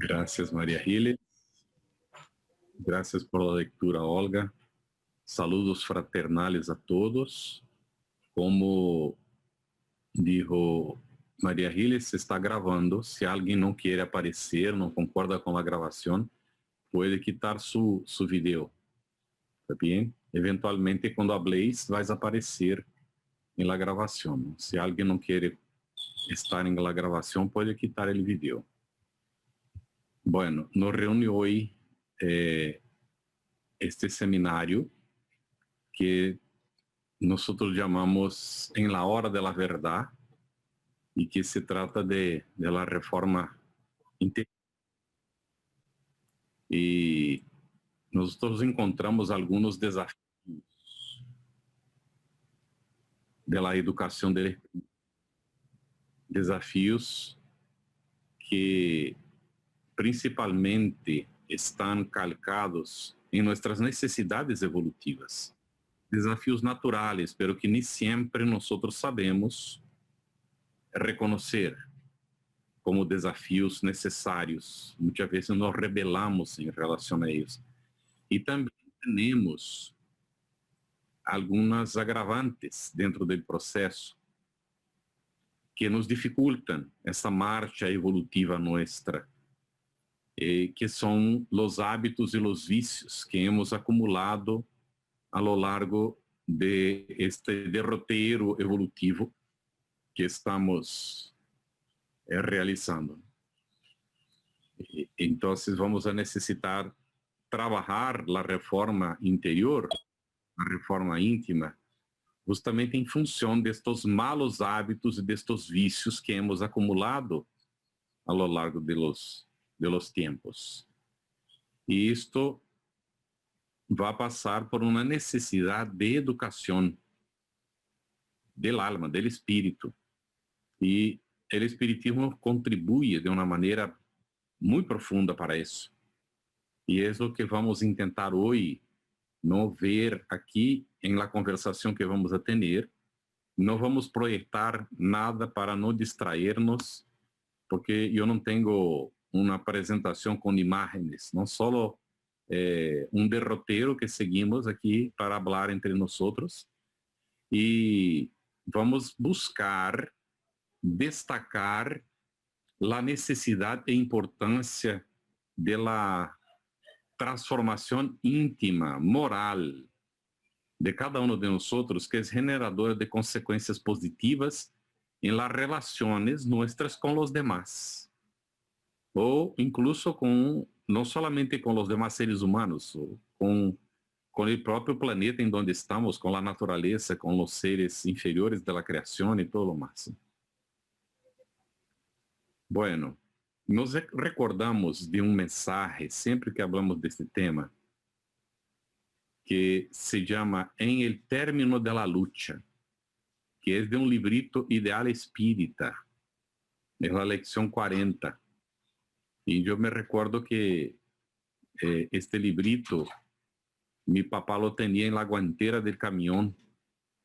Gracias, María Giles. Gracias por la lectura, Olga. Saludos fraternales a todos. Como dijo María Giles, se está grabando. Si alguien no quiere aparecer, no concorda con la grabación, puede quitar su video. ¿Está bien? Eventualmente, cuando habléis, vais a aparecer en la grabación. Si alguien no quiere estar en la grabación, puede quitar el video. Bueno, nos reúne hoy este seminario que nosotros llamamos En la Hora de la Verdad y que se trata de la reforma interior. Y nosotros encontramos algunos desafíos de la educación del espíritu. Desafíos que principalmente están calcados en nuestras necesidades evolutivas. Desafios naturales, pero que nem sempre nosotros sabemos reconocer como desafios necessários. Muitas vezes nos rebelamos em relação a eles. E também temos algumas agravantes dentro do processo que nos dificultam essa marcha evolutiva nossa, que são os hábitos e os vícios que hemos acumulado a lo largo de este derroteiro evolutivo que estamos realizando. Então, vamos a necessitar trabalhar a reforma interior, a reforma íntima, justamente em função destes malos hábitos e destes vícios que hemos acumulado a lo largo de los tempos. E isto vai passar por uma necessidade de educação del alma, del espírito. E o espiritismo contribui de uma maneira muito profunda para isso. E é o que vamos tentar hoje, não ver aqui em la conversação que vamos a ter. Não vamos projetar nada para não distrair-nos, porque eu não tenho uma apresentação com imagens, não só um derroteiro que seguimos aqui para falar entre nós. E vamos buscar destacar a necessidade e importância da transformação íntima, moral, de cada um de nós, que é generadora de consequências positivas em las relações nossas com os demás, ou incluso com, não solamente com os demás seres humanos, com o próprio planeta em onde estamos, com a natureza, com os seres inferiores da criação e todo o mais. Bueno, nos recordamos de mensagem sempre que falamos deste tema, que se chama En el término de la lucha, que é de librito Ideal Espírita, é a lección 40. E eu me recuerdo que este librito, mi papá lo tenía en la guantera del camión,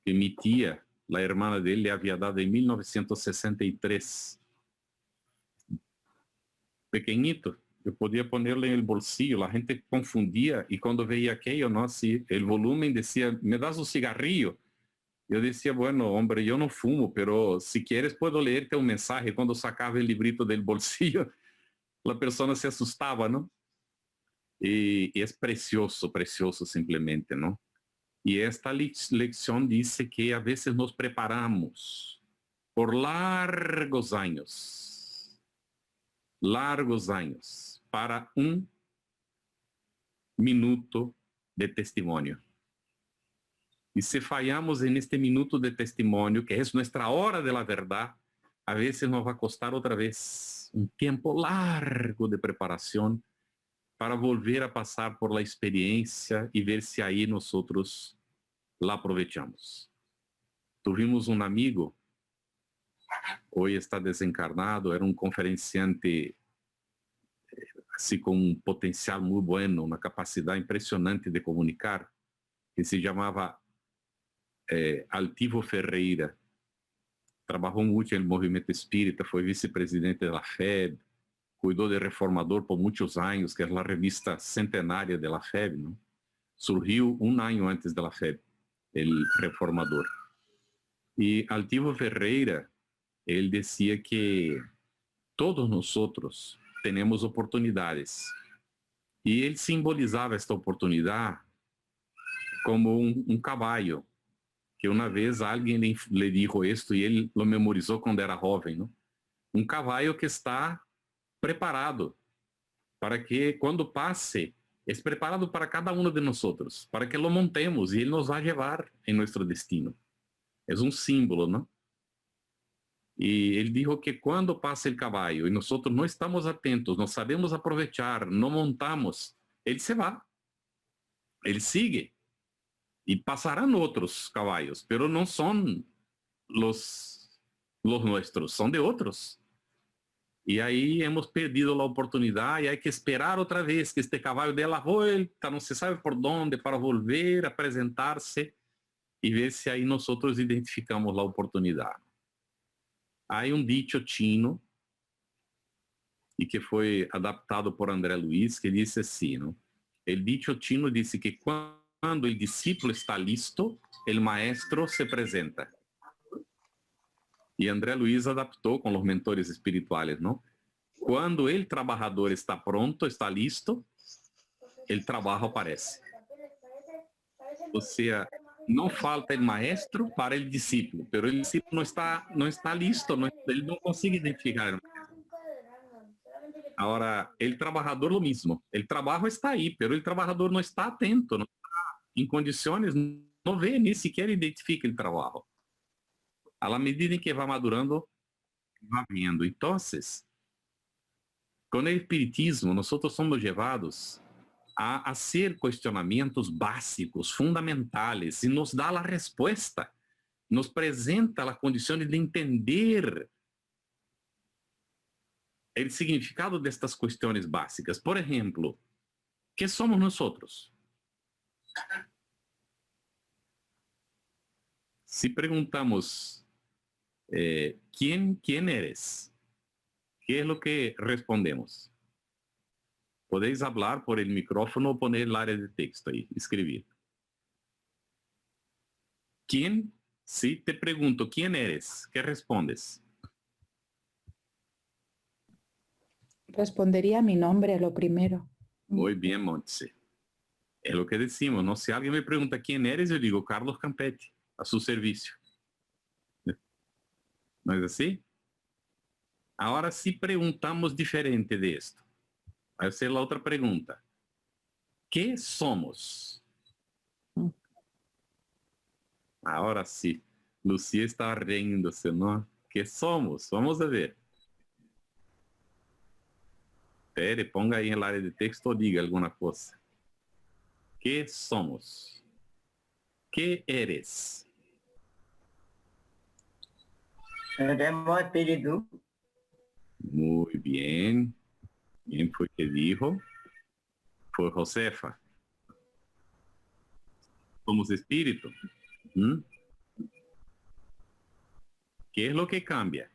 que mi tía, la hermana de él, le había dado en 1963. Pequeñito, eu podia ponerlo en el bolsillo, la gente confundía, y cuando veía aquello, ¿no? Así, el volumen decía, ¿me das un cigarrillo? Eu decía, bueno, hombre, yo no fumo, pero si quieres puedo leerte un mensaje. Cuando sacaba el librito del bolsillo, la persona se asustaba, ¿no? Y es precioso, precioso simplemente, ¿no? Y esta lección dice que a veces nos preparamos por largos años para un minuto de testimonio. Y si fallamos en este minuto de testimonio, que es nuestra hora de la verdad, a veces nos va a costar otra vez un tiempo largo de preparación para volver a pasar por la experiencia y ver si ahí nosotros la aprovechamos. Tuvimos un amigo, hoy está desencarnado, era un conferenciante así con un potencial muy bueno, una capacidad impresionante de comunicar, que se llamaba Altivo Ferreira. Trabalhou muito no movimento espírita, foi vice-presidente da FEB, cuidó de Reformador por muchos años, que es la revista centenaria de la FEB, ¿no? Surgió un año antes de la FEB, el Reformador. Y Altivo Ferreira, él decía que todos nosotros tenemos oportunidades. Y él simbolizaba esta oportunidad como un caballo, que una vez alguien le dijo esto y él lo memorizó cuando era joven, ¿no? Un caballo que está preparado para que cuando pase, es preparado para cada uno de nosotros, para que lo montemos y él nos va a llevar en nuestro destino. Es un símbolo, ¿no? Y él dijo que cuando pasa el caballo y nosotros no estamos atentos, no sabemos aprovechar, no montamos, él se va, él sigue. Y pasarán otros caballos, pero no son los nuestros, son de otros. Y ahí hemos perdido la oportunidad y hay que esperar otra vez que este caballo dé la vuelta, no se sabe por dónde, para volver a presentarse y ver si ahí nosotros identificamos la oportunidad. Hay un dicho chino y que fue adaptado por André Luiz, que dice así, ¿no? El dicho chino dice que cuando el discípulo está listo, el maestro se presenta. Y André Luiz adaptó con los mentores espirituales, ¿no? Cuando el trabajador está pronto, está listo, el trabajo aparece. O sea, no falta el maestro para el discípulo, pero el discípulo no está listo, él no consigue identificar. Ahora, el trabajador lo mismo, el trabajo está ahí, pero el trabajador no está atento, no está en condiciones, no ve ni siquiera identifica el trabajo. A la medida en que va madurando, va viendo. Entonces, con el espiritismo, nosotros somos llevados a hacer cuestionamientos básicos, fundamentales, y nos da la respuesta, nos presenta las condiciones de entender el significado de estas cuestiones básicas. Por ejemplo, ¿qué somos nosotros? Si preguntamos, ¿quién eres? ¿Qué es lo que respondemos? Podéis hablar por el micrófono o poner el área de texto ahí, escribir. ¿Quién? Si te pregunto, ¿quién eres? ¿Qué respondes? Respondería mi nombre a lo primero. Muy bien, Montse. Es lo que decimos, ¿no? Si alguien me pregunta quién eres, yo digo Carlos Campetti, a su servicio. ¿No es así? Ahora sí preguntamos diferente de esto. Va a ser la otra pregunta. ¿Qué somos? Ahora sí. Lucía está riéndose, ¿no? ¿Qué somos? Vamos a ver. Espere, ponga ahí en el área de texto o diga alguna cosa. ¿Qué somos? ¿Qué eres? Tenemos espíritu. Muy bien. ¿Quién fue que dijo? Fue Josefa. Somos espíritu. ¿Mm? ¿Qué es lo que cambia?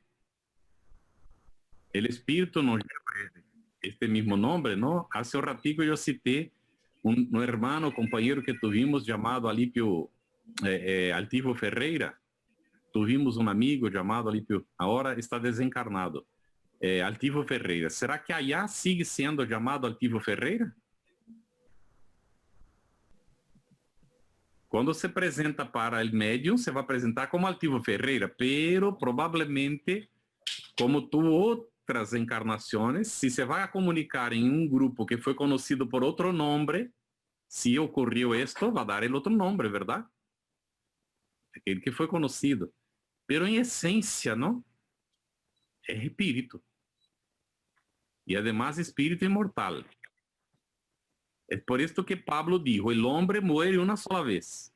El espíritu nos lleva este mismo nombre, ¿no? Hace un ratico yo cité un hermano, compañero que tuvimos llamado Alípio Altivo Ferreira. Tuvimos un amigo llamado Alípio, ahora está desencarnado. Altivo Ferreira. ¿Será que allá sigue siendo llamado Altivo Ferreira? Cuando se presenta para el médium, se va a presentar como Altivo Ferreira, pero probablemente, como tuvo otras encarnaciones, si se va a comunicar en un grupo que fue conocido por otro nombre, si ocurrió esto, va a dar el otro nombre, ¿verdad? Aquel que fue conocido. Pero en esencia, ¿no? Es espíritu. Y además espíritu inmortal. Es por esto que Pablo dijo, el hombre muere una sola vez.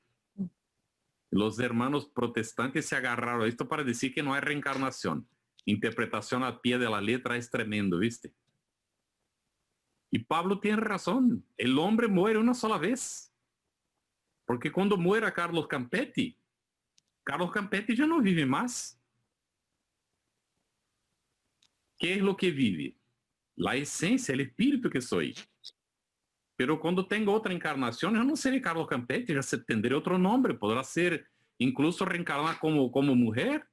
Los hermanos protestantes se agarraron a esto para decir que no hay reencarnación. Interpretación al pie de la letra es tremendo, ¿viste? Y Pablo tiene razón. El hombre muere una sola vez. Porque cuando muera Carlos Campetti ya no vive más. ¿Qué es lo que vive? la esencia, el espíritu que soy. Pero cuando tengo otra encarnación, yo no seré Carlos Campeche, ya tendré otro nombre, podrá ser incluso reencarnar como mujer.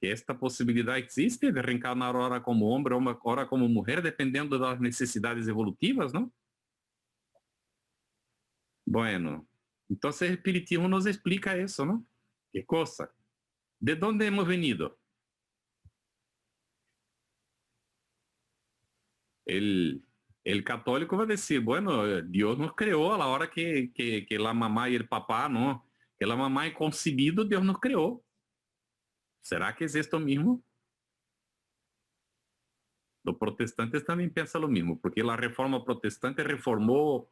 Esta posibilidad existe de reencarnar ahora como hombre, ahora como mujer, dependiendo de las necesidades evolutivas, ¿no? Bueno, entonces el espiritismo nos explica eso, ¿no? ¿Qué cosa? ¿De dónde hemos venido? El católico va a decir, bueno, Dios nos creó a la hora que la mamá y el papá, ¿no? Que la mamá es concebido, Dios nos creó. ¿Será que es esto mismo? Los protestantes también piensan lo mismo, porque la reforma protestante reformó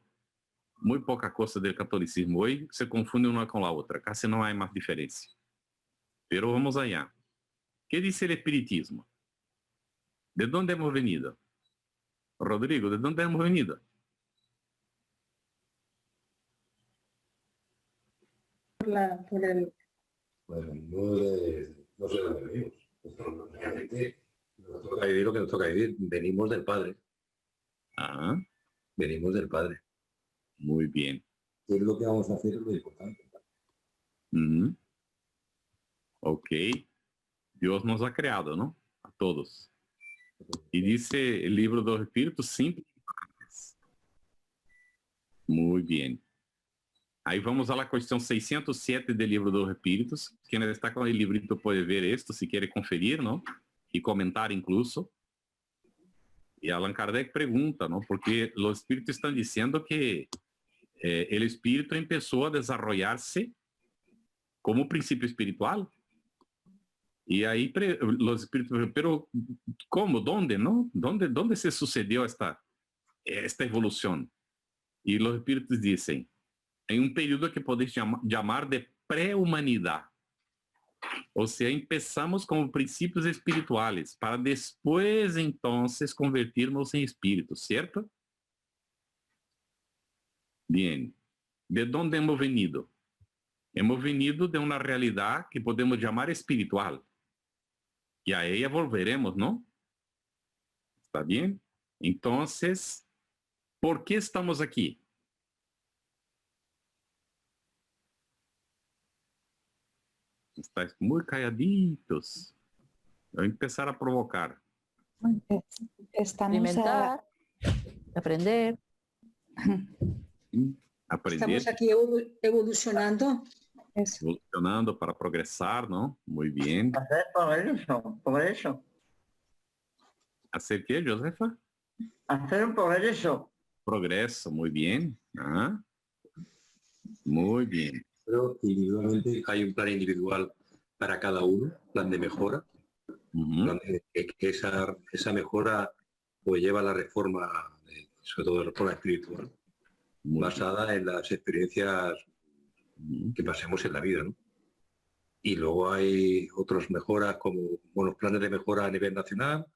muy poca cosa del catolicismo. Hoy se confunde una con la otra, casi no hay más diferencia. Pero vamos allá. ¿Qué dice el espiritismo? ¿De dónde hemos venido? Rodrigo, ¿de dónde hemos venido? Por el... Bueno, no sé dónde venimos. Realmente nos toca vivir lo que nos toca vivir. Venimos del Padre. Ah, Venimos del Padre. muy bien. ¿Qué es lo que vamos a hacer? Es lo importante. Uhum. Ok. Dios nos ha creado, ¿no? A todos. Y dice el libro de los espíritus, simples. Muy bien. Aí vamos a la cuestión 607 del libro de los espíritus. Quien está con el librito puede ver esto, si quiere conferir, ¿no? Y comentar incluso. Y Allan Kardec pregunta, ¿no? Porque los espíritus están diciendo que el espíritu empezó a desarrollarse como principio espiritual. Y ahí los espíritus, pero ¿cómo? ¿Dónde? ¿No? ¿Dónde se sucedió esta evolución? Y los espíritus dicen, en un período que podéis llamar de pré-humanidad. O sea, empezamos como princípios espirituales para después entonces convertirnos en espíritus, ¿cierto? Bien. ¿De dónde hemos venido? Hemos venido de una realidad que podemos llamar espiritual. Y a ella volveremos, ¿no? ¿Está bien? Entonces, ¿por qué estamos aquí? Estáis muy calladitos. Voy a empezar a provocar. Estamos Alimentar, aprender. Aprender. Estamos aquí evolucionando. Eso. Evolucionando para progresar, ¿no? Muy bien. Hacer progreso. ¿Hacer qué, Josefa? Hacer un progreso. Progreso, muy bien. Ah, muy bien. Pero individualmente hay un plan individual para cada uno, plan de mejora. Ujú. Que esa mejora pues lleva a la reforma, sobre todo la reforma espiritual, Muy basada en las experiencias bien. que pasemos en la vida, ¿no? Y luego hay otras mejoras como buenos planes de mejora a nivel nacional,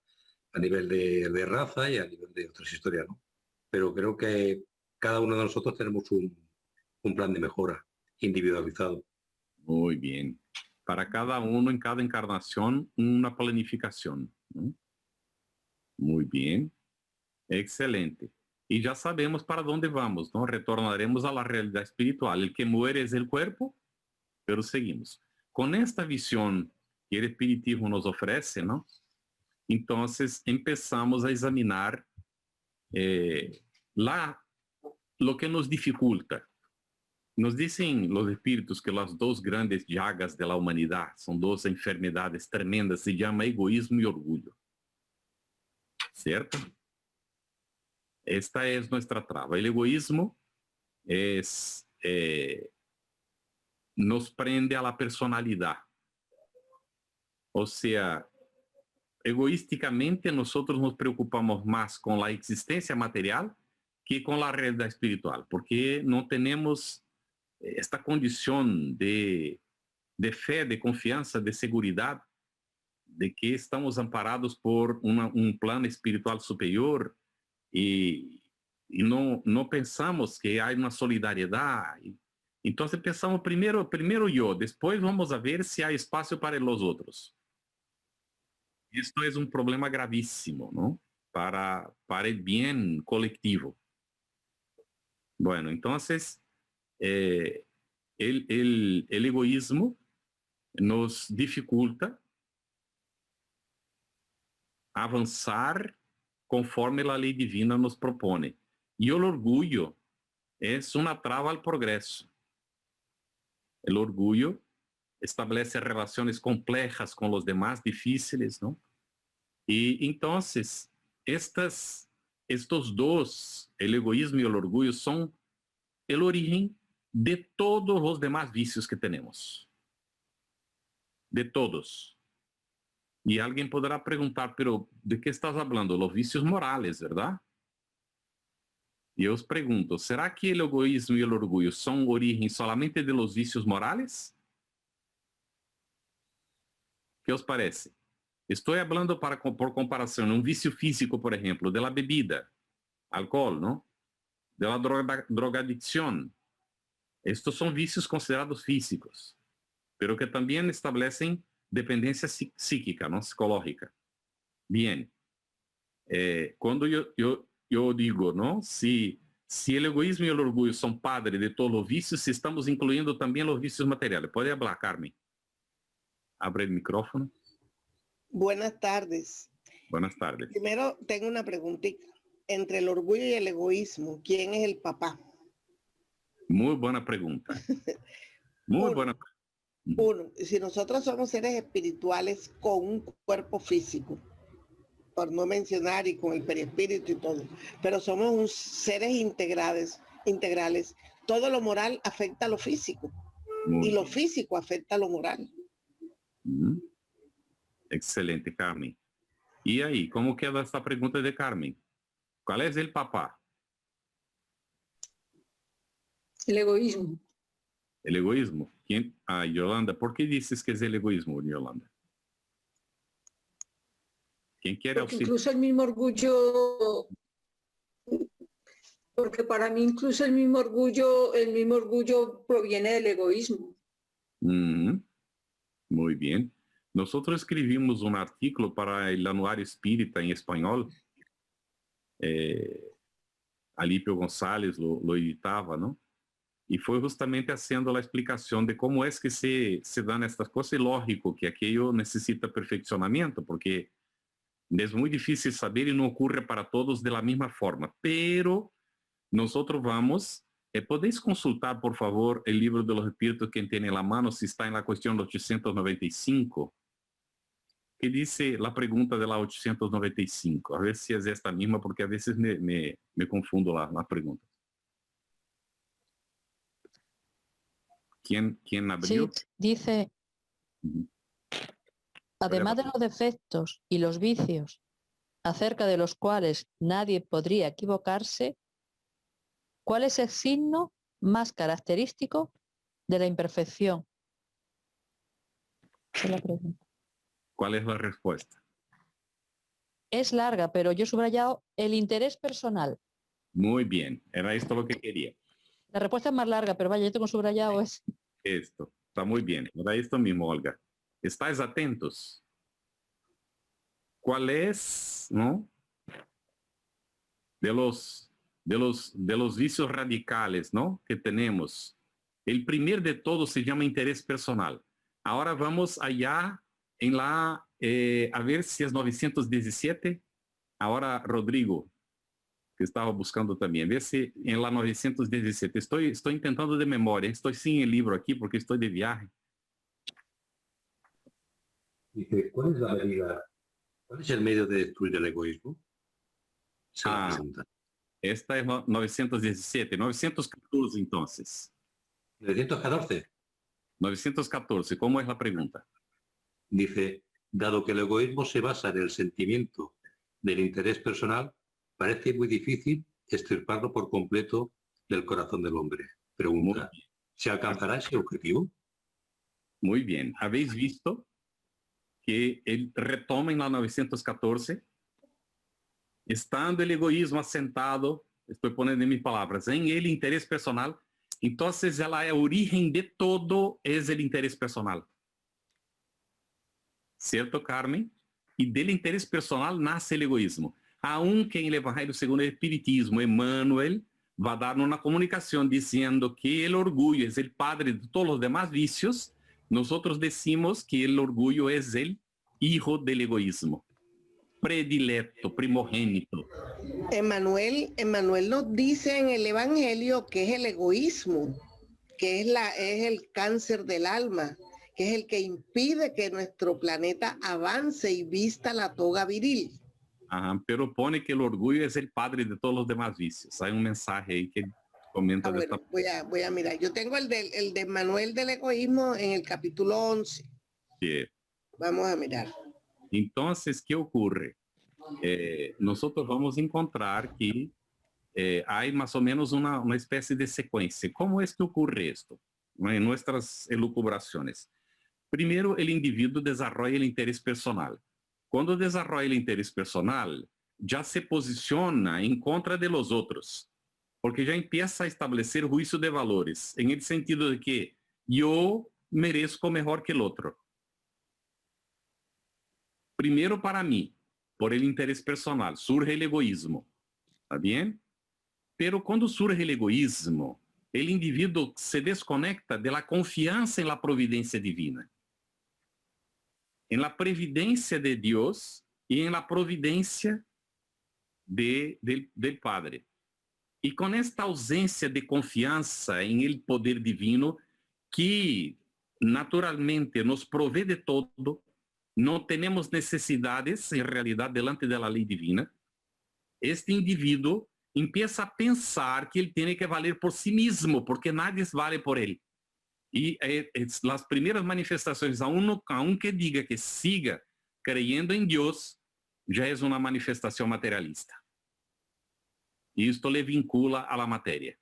a nivel de raza y a nivel de otras historias, ¿no? Pero creo que cada uno de nosotros tenemos un plan de mejora individualizado. Muy bien. Para cada uno, en cada encarnación, una planificación, ¿no? Muy bien. Excelente. Y ya sabemos para dónde vamos, ¿no? Retornaremos a la realidad espiritual. El que muere es el cuerpo, pero seguimos. Con esta visión que el espiritismo nos ofrece, ¿no? Entonces empezamos a examinar lo que nos dificulta. Nos dicen los espíritus que las dos grandes llagas de la humanidad son dos enfermedades tremendas, se llama egoísmo y orgullo. ¿Cierto? Esta es nuestra traba. El egoísmo nos prende a la personalidad. O sea, egoísticamente nosotros nos preocupamos más con la existencia material que con la realidad espiritual, porque no tenemos esta condición de fe, de confianza, de seguridad, de que estamos amparados por un plano espiritual superior y no pensamos que hay una solidaridad. Entonces pensamos primero yo, después vamos a ver si hay espacio para los otros. Esto es un problema gravísimo, ¿no? para el bien colectivo. Bueno, entonces, el egoísmo nos dificulta avanzar conforme la ley divina nos propone. Y el orgullo es una traba al progreso. El orgullo establece relaciones complejas con los demás, difíciles, ¿no? Y entonces, estos dos, el egoísmo y el orgullo, son el origen de todos los demás vicios que tenemos. De todos. Y alguien podrá preguntar, pero ¿de qué estás hablando? Los vicios morales, ¿verdad? Y yo os pregunto, ¿será que el egoísmo y el orgullo son origen solamente de los vicios morales? ¿Qué os parece? Estoy hablando por comparación, un vicio físico, por ejemplo, de la bebida, alcohol, ¿no? De la drogadicción. Estos son vicios considerados físicos, pero que también establecen dependencia psíquica, ¿no? Psicológica. Bien. Cuando yo digo, ¿no? Si el egoísmo y el orgullo son padres de todos los vicios, estamos incluyendo también los vicios materiales. ¿Puede hablar, Carmen? Abre el micrófono. Buenas tardes. Buenas tardes. Primero tengo una preguntita. Entre el orgullo y el egoísmo, ¿quién es el papá? Muy buena pregunta. Muy buena pregunta. Uno, si nosotros somos seres espirituales con un cuerpo físico, por no mencionar y con el perispíritu y todo, pero somos seres integrales, todo lo moral afecta a lo físico y lo físico afecta a lo moral. Excelente, Carmen. ¿Y ahí, cómo queda esta pregunta de Carmen? ¿Cuál es el papá? El egoísmo. El egoísmo. ¿Quién? Ah, Yolanda, ¿por qué dices que es el egoísmo, Yolanda? ¿Quién quiere Porque auxiliar? incluso el mismo orgullo, porque para mí incluso el mismo orgullo proviene del egoísmo. Muy bien. Nosotros escribimos un artículo para el Anuario Espírita en español. Alípio González lo editaba, ¿no? Y fue justamente haciendo la explicación de cómo es que se dan estas cosas. Y lógico que aquello necesita perfeccionamiento, porque es muy difícil saber y no ocurre para todos de la misma forma. Pero nosotros vamos... ¿podéis consultar, por favor, el libro de los espíritus que tiene en la mano, si está en la cuestión 895? ¿Qué dice la pregunta de la 895? A ver si es esta misma, porque a veces me confundo las preguntas. ¿Quién abrió? Sí, dice, además de los defectos y los vicios, acerca de los cuales nadie podría equivocarse, ¿cuál es el signo más característico de la imperfección? Esa es la pregunta. ¿Cuál es la respuesta? Es larga, pero yo he subrayado el interés personal. Muy bien, era esto lo que quería. La respuesta es más larga, pero vaya, yo tengo subrayado es... Esto, está muy bien. Era esto mismo, Olga. ¿Estáis atentos? ¿Cuál es, no? De los vicios radicales, ¿no? Que tenemos. El primer de todos se llama interés personal. Ahora vamos allá en la, a ver si es 917. Ahora Rodrigo, que estaba buscando también. A ver si en la 917. Estoy intentando de memoria. Estoy sin el libro aquí porque estoy de viaje. Dice, ¿cuál es la medida? ¿Cuál es el medio de destruir el egoísmo? Esa es la pregunta. Esta es 917. 914 entonces. 914. 914. ¿Cómo es la pregunta? Dice, dado que el egoísmo se basa en el sentimiento del interés personal, parece muy difícil extirparlo por completo del corazón del hombre. Pregunta, ¿se alcanzará ese objetivo? Muy bien. ¿Habéis visto que él retoma en la 914? Estando el egoísmo asentado, estoy poniendo en mis palabras, en el interés personal, entonces la origen de todo es el interés personal. ¿Cierto, Carmen? Y del interés personal nace el egoísmo. aunque en el Evangelio según el Espiritismo, Emmanuel va a dar una comunicación diciendo que el orgullo es el padre de todos los demás vicios, nosotros decimos que el orgullo es el hijo del egoísmo, predilecto, primogénito. Emmanuel nos dice en el Evangelio que es el egoísmo, que es el cáncer del alma, que es el que impide que nuestro planeta avance y vista la toga viril. Ajá, pero pone que el orgullo es el padre de todos los demás vicios. Hay un mensaje ahí que comenta de esta... Voy a mirar. Yo tengo el de Emmanuel del egoísmo en el capítulo 11. Sí. Vamos a mirar. Entonces, ¿qué ocurre? Nosotros vamos a encontrar que hay más o menos una especie de secuencia. ¿Cómo es que ocurre esto? En nuestras elucubraciones. Primero, el individuo desarrolla el interés personal. Cuando desarrolla el interés personal, ya se posiciona en contra de los otros, porque ya empieza a establecer juicio de valores, en el sentido de que yo merezco mejor que el otro. Primero para mí, por el interés personal, surge el egoísmo. ¿Está bien? Pero cuando surge el egoísmo, el individuo se desconecta de la confianza en la providencia divina, en la previdencia de Dios y en la providencia del Padre. Y con esta ausencia de confianza en el poder divino, que naturalmente nos provee de todo, no tenemos necesidades en realidad delante de la ley divina, este individuo empieza a pensar que él tiene que valer por sí mismo, porque nadie vale por él. Y las primeras manifestaciones, aunque diga que siga creyendo en Dios, ya es una manifestación materialista. Y esto le vincula a la materia,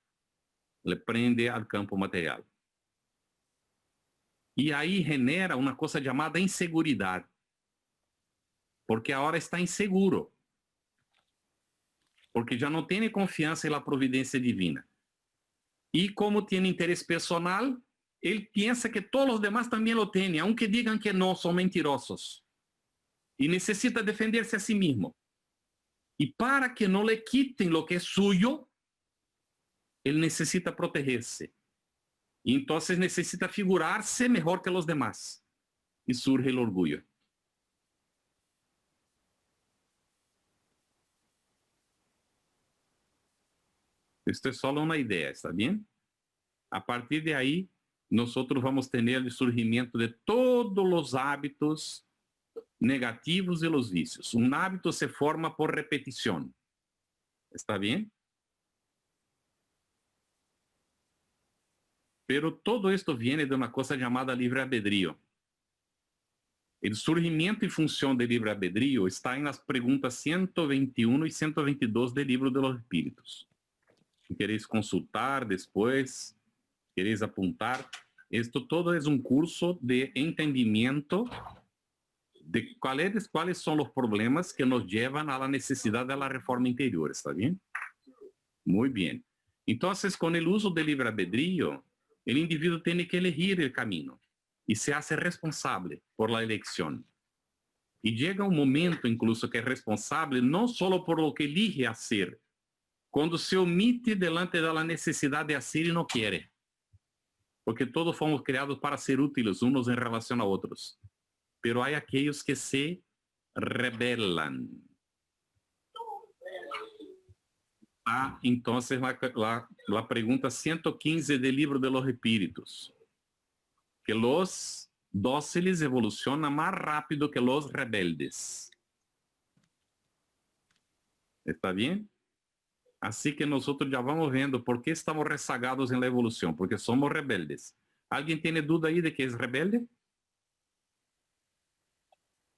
le prende al campo material. Y ahí genera una cosa llamada inseguridad, porque ahora está inseguro, porque ya no tiene confianza en la providencia divina. Y como tiene interés personal, él piensa que todos los demás también lo tienen, aunque digan que no, son mentirosos. Y necesita defenderse a sí mismo. Y para que no le quiten lo que es suyo, él necesita protegerse. Y entonces necesita figurarse mejor que los demás. Y surge el orgullo. Esto es solo una idea, ¿está bien? A partir de ahí, nosotros vamos a tener el surgimiento de todos los hábitos negativos y los vicios. Un hábito se forma por repetición. ¿Está bien? Pero todo esto viene de una cosa llamada libre albedrío. El surgimiento y función del libre albedrío está en las preguntas 121 y 122 del Libro de los Espíritus. Si queréis consultar después, queréis apuntar, esto todo es un curso de entendimiento de cuáles son los problemas que nos llevan a la necesidad de la reforma interior, ¿está bien? Muy bien. Entonces, con el uso del libre albedrío, el individuo tiene que elegir el camino y se hace responsable por la elección. Y llega un momento incluso que es responsable no solo por lo que elige hacer, cuando se omite delante de la necesidad de hacer y no quiere. Porque todos fomos creados para ser útiles unos en relación a otros. Pero hay aquellos que se rebelan. Entonces la pregunta 115 del Libro de los Espíritus. Que los dóciles evolucionan más rápido que los rebeldes. ¿Está bien? Así que nosotros ya vamos viendo por qué estamos rezagados en la evolución, porque somos rebeldes. ¿Alguien tiene duda ahí de que es rebelde?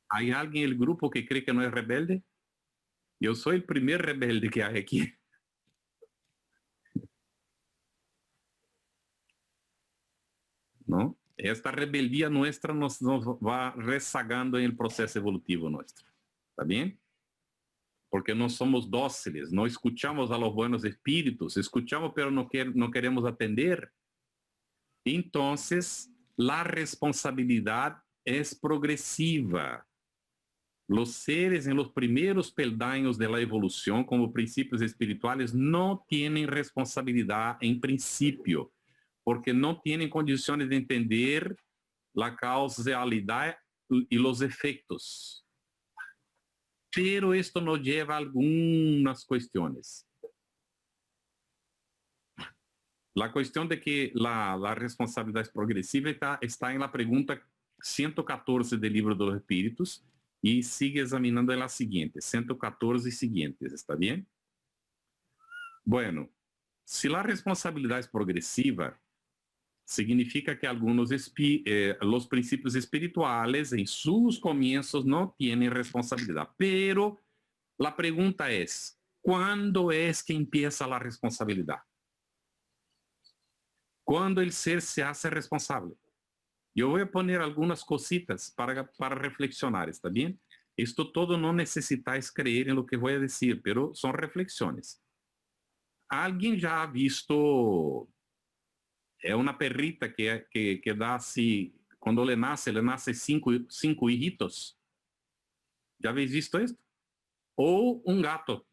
¿Hay alguien en el grupo que cree que no es rebelde? Yo soy el primer rebelde que hay aquí. ¿No? Esta rebeldía nuestra nos va rezagando en el proceso evolutivo nuestro. ¿Está bien? Porque no somos dóciles, no escuchamos a los buenos espíritus, escuchamos pero no queremos atender. Entonces, la responsabilidad es progresiva. Los seres en los primeros peldaños de la evolución como principios espirituales no tienen responsabilidad en principio, porque no tienen condiciones de entender la causalidad y los efectos. Pero esto nos lleva a algunas cuestiones. La cuestión de que la responsabilidad es progresiva está en la pregunta 114 del Libro de los Espíritus y sigue examinando la siguiente, 114 y siguientes, ¿está bien? Bueno, si la responsabilidad es progresiva, significa que algunos los principios espirituales en sus comienzos no tienen responsabilidad. Pero la pregunta es, ¿cuándo es que empieza la responsabilidad? ¿Cuándo el ser se hace responsable? Yo voy a poner algunas cositas para reflexionar, ¿está bien? Esto todo no necesitáis creer en lo que voy a decir, pero son reflexiones. ¿Alguien ya ha visto... É uma perrita que dá assim, quando ele nasce cinco hijitos. Já habéis visto isso? Ou um gato.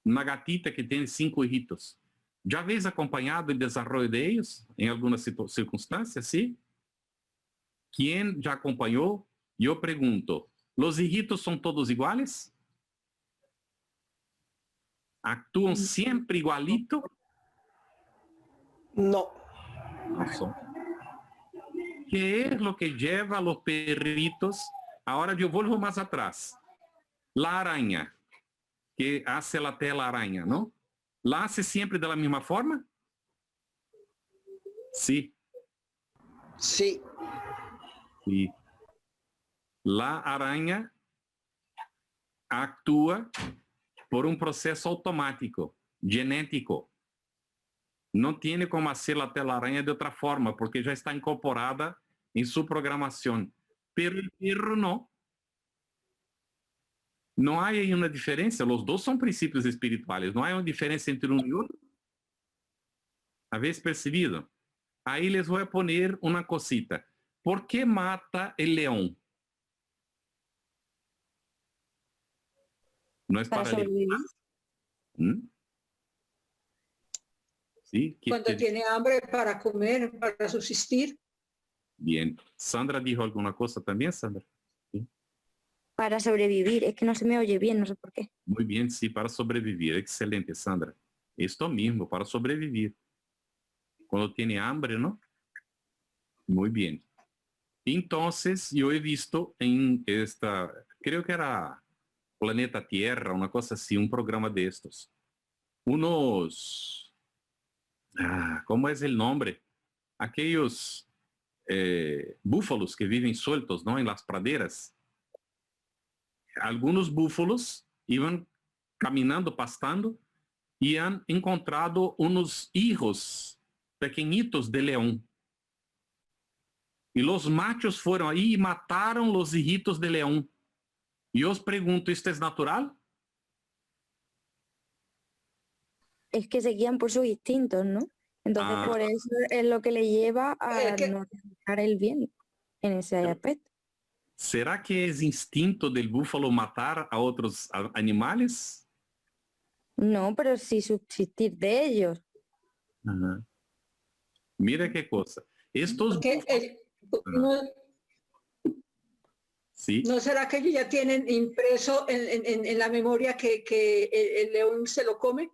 Uma gatita que tem 5 hijitos. Já habéis acompanhado o desenvolvimento deles em algumas circunstâncias, sim? Quem já acompanhou? Eu pergunto, os hijitos são todos iguais? Actuam sempre igualito? No. No son. ¿Qué es lo que lleva a los perritos? Ahora yo vuelvo más atrás. La araña, que hace la telaraña, ¿no? ¿La hace siempre de la misma forma? Sí. Sí. Sí. La araña actúa por un proceso automático, genético. No tiene como hacer la telaraña de otra forma, porque ya está incorporada en su programación. Pero el perro no. No hay ahí una diferencia. Los dos son principios espirituales. No hay una diferencia entre uno y otro. ¿Habéis percibido? Ahí les voy a poner una cosita. ¿Por qué mata el león? No es para sobrevivir. ¿Mm? ¿Sí? Cuando tiene hambre para comer, para subsistir. Bien. Sandra dijo alguna cosa también, Sandra. ¿Sí? Para sobrevivir. Es que no se me oye bien, no sé por qué. Muy bien, sí, para sobrevivir. Excelente, Sandra. Esto mismo, para sobrevivir. Cuando tiene hambre, ¿no? Muy bien. Entonces, yo he visto en esta, creo que era Planeta Tierra, una cosa así, un programa de estos. Unos... ¿cómo es el nombre? Aquellos búfalos que viven sueltos, ¿no? En las praderas. Algunos búfalos iban caminando, pastando, y han encontrado unos hijos pequeñitos de león. Y los machos fueron ahí y mataron los hijitos de león. Y os pregunto, ¿esto es natural? Es que se guían por sus instintos, ¿no? Entonces por eso es lo que le lleva a no realizar el bien en ese aspecto. ¿Será que es instinto del búfalo matar a otros animales? No, pero sí subsistir de ellos. Ajá. Mira qué cosa. Estos ¿sí? ¿No será que ellos ya tienen impreso en la memoria que el león se lo come?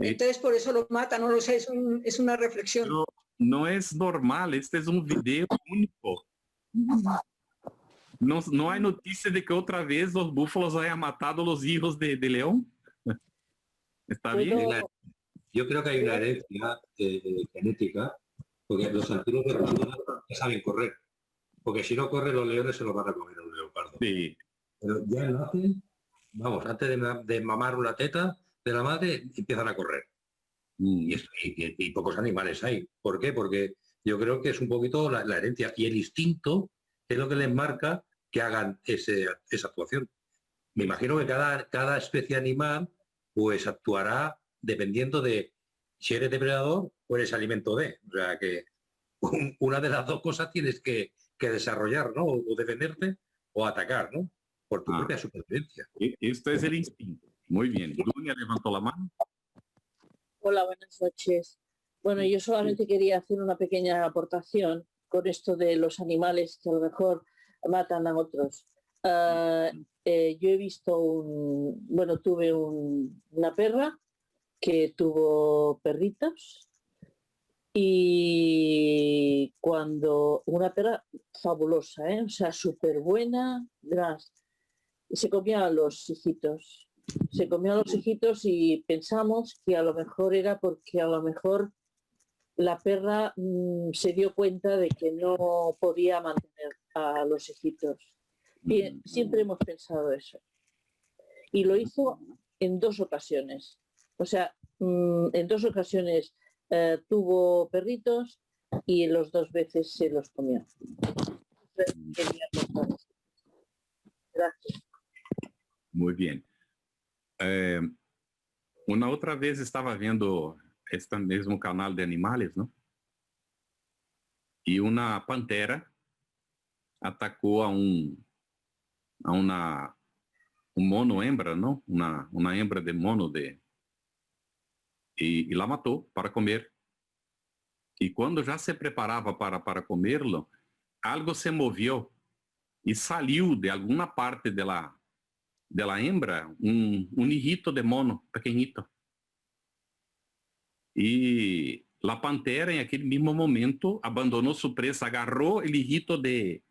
Sí. Entonces por eso lo mata, no lo sé, es una reflexión. No, no es normal, este es un video único. No hay noticia de que otra vez los búfalos hayan matado los hijos de león. ¿Está bien? Yo creo que hay una herencia genética, porque los antiguos guerreros ya saben correr. Porque si no corren los leones se los van a comer a un leopardo. Sí. Pero ya nacen, vamos, antes de mamar una teta de la madre, empiezan a correr. Y pocos animales hay. ¿Por qué? Porque yo creo que es un poquito la herencia. Y el instinto es lo que les marca que hagan esa actuación. Me imagino que cada especie animal pues actuará dependiendo de si eres depredador o eres alimento de. O sea que una de las dos cosas tienes que desarrollar, ¿no? O defenderte o atacar, ¿no? Por tu Ah. propia supervivencia. Esto es el instinto. Muy bien. Dunia levantó la mano. Hola, buenas noches. Bueno, yo solamente quería hacer una pequeña aportación con esto de los animales que a lo mejor matan a otros. Yo he visto tuve una perra que tuvo perritos y cuando una perra fabulosa, o sea, súper buena, se comía a los hijitos. Se comió a los hijitos y pensamos que a lo mejor era porque a lo mejor la perra se dio cuenta de que no podía mantener a los hijitos. Y siempre hemos pensado eso. Y lo hizo en 2 ocasiones. O sea, en 2 ocasiones tuvo perritos y en las 2 veces se los comió. Gracias. Muy bien. Una otra vez estaba viendo este mismo canal de animales, ¿no? Y una pantera atacó a un mono hembra, ¿no? Una hembra de mono y la mató para comer. Y cuando ya se preparaba para comerlo, algo se movió y salió de alguna parte de la hembra un hijito de mono pequeñito. Y la pantera en aquel mismo momento abandonó su presa, agarró el hijito de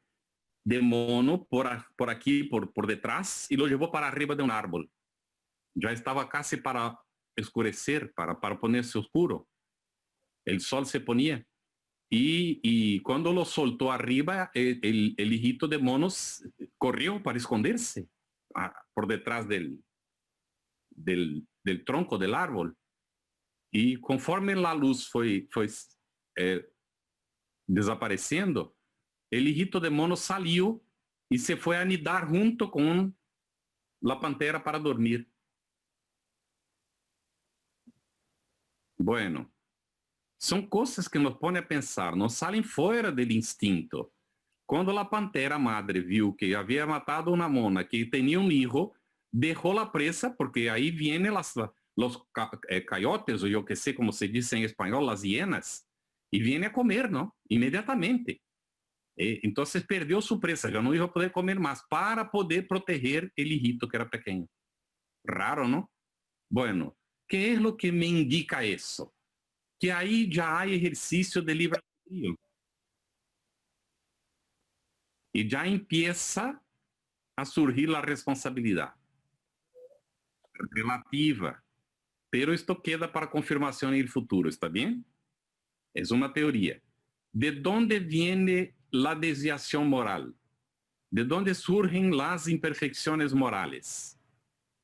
mono por aquí, por detrás, y lo llevó para arriba de un árbol. Ya estaba casi para oscurecer, para ponerse oscuro. El sol se ponía. Y cuando lo soltó arriba, el hijito de monos corrió para esconderse por detrás del tronco del árbol. Y conforme la luz fue desapareciendo, el hijito de mono salió y se fue a anidar junto con la pantera para dormir. Bueno, son cosas que nos ponen a pensar, nos salen fuera del instinto. Cuando la pantera madre vio que había matado una mona que tenía un hijo, dejó la presa, porque ahí vienen los coyotes, o yo que sé cómo se dice en español, las hienas, y viene a comer, ¿no? Inmediatamente. Entonces perdió su presa, ya no iba a poder comer más para poder proteger el hijito que era pequeño. Raro, ¿no? Bueno, ¿qué es lo que me indica eso? Que ahí ya hay ejercicio de libre albedrío. Y ya empieza a surgir la responsabilidad relativa. Pero esto queda para confirmación en el futuro, ¿está bien? Es una teoría. ¿De dónde viene la desviación moral? ¿De dónde surgen las imperfecciones morales?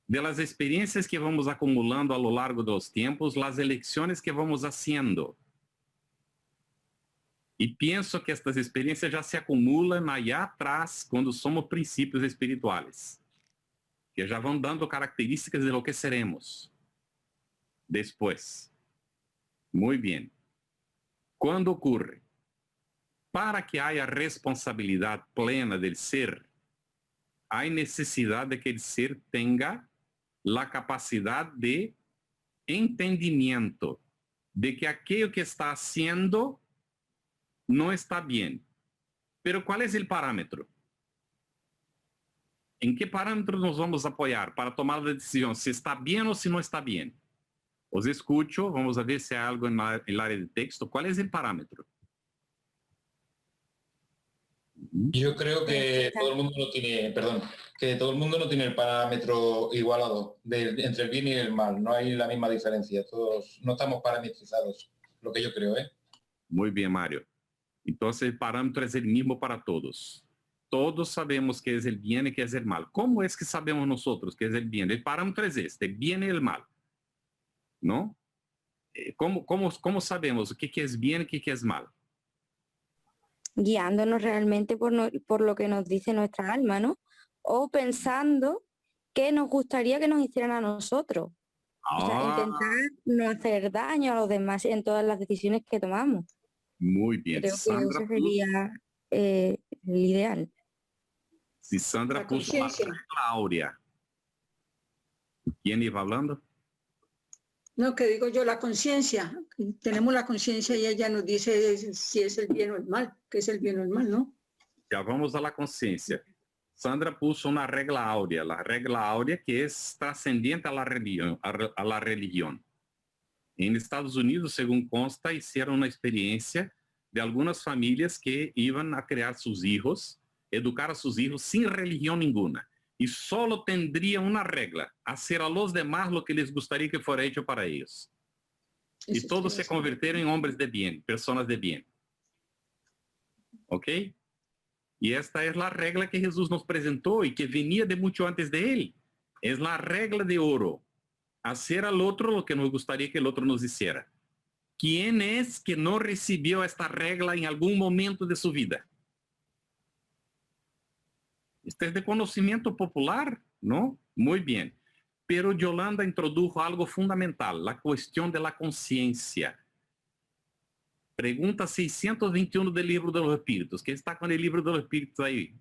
De las experiencias que vamos acumulando a lo largo de los tiempos, las elecciones que vamos haciendo. Y pienso que estas experiencias ya se acumulan allá atrás cuando somos principios espirituales, que ya van dando características de lo que seremos después. Muy bien. ¿Cuándo ocurre? Para que haya responsabilidad plena del ser, hay necesidad de que el ser tenga la capacidad de entendimiento de que aquello que está haciendo no está bien. Pero ¿cuál es el parámetro? ¿En qué parámetro nos vamos a apoyar para tomar la decisión si está bien o si no está bien? Os escucho, vamos a ver si hay algo en el área de texto. ¿Cuál es el parámetro? Yo creo que todo el mundo no tiene, que todo el mundo no tiene el parámetro igualado entre el bien y el mal. No hay la misma diferencia. Todos no estamos parametrizados, lo que yo creo, ¿eh? Muy bien, Mario. Entonces el parámetro es el mismo para todos. Todos sabemos que es el bien y que es el mal. ¿Cómo es que sabemos nosotros que es el bien? El parámetro es este, el bien y el mal. ¿No? ¿Cómo sabemos qué es bien y qué es mal? Guiándonos realmente por lo que nos dice nuestra alma, ¿no? O pensando qué nos gustaría que nos hicieran a nosotros. O sea, intentar no hacer daño a los demás en todas las decisiones que tomamos. Muy bien. Creo que ese sería el ideal. Si Sandra La puso la conciencia. regla áurea. ¿Quién iba hablando? No, que digo yo, la conciencia. Tenemos la conciencia y ella nos dice si es el bien o el mal, que es el bien o el mal, ¿no? Ya vamos a la conciencia. Sandra puso una regla áurea, la regla áurea que es trascendente a la religión. A la religión. En Estados Unidos, según consta, hicieron una experiencia de algunas familias que iban a crear sus hijos, educar a sus hijos sin religión ninguna. Y solo tendría una regla, hacer a los demás lo que les gustaría que fuera hecho para ellos. Y todos se convirtieron en hombres de bien, personas de bien. ¿Ok? Y esta es la regla que Jesús nos presentó y que venía de mucho antes de él. Es la regla de oro. Hacer al otro lo que nos gustaría que el otro nos hiciera. ¿Quién es que no recibió esta regla en algún momento de su vida? Este es de conocimiento popular, ¿no? Muy bien. Pero Yolanda introdujo algo fundamental, la cuestión de la conciencia. Pregunta 621 del Libro de los Espíritus. ¿Quién está con el Libro de los Espíritus ahí?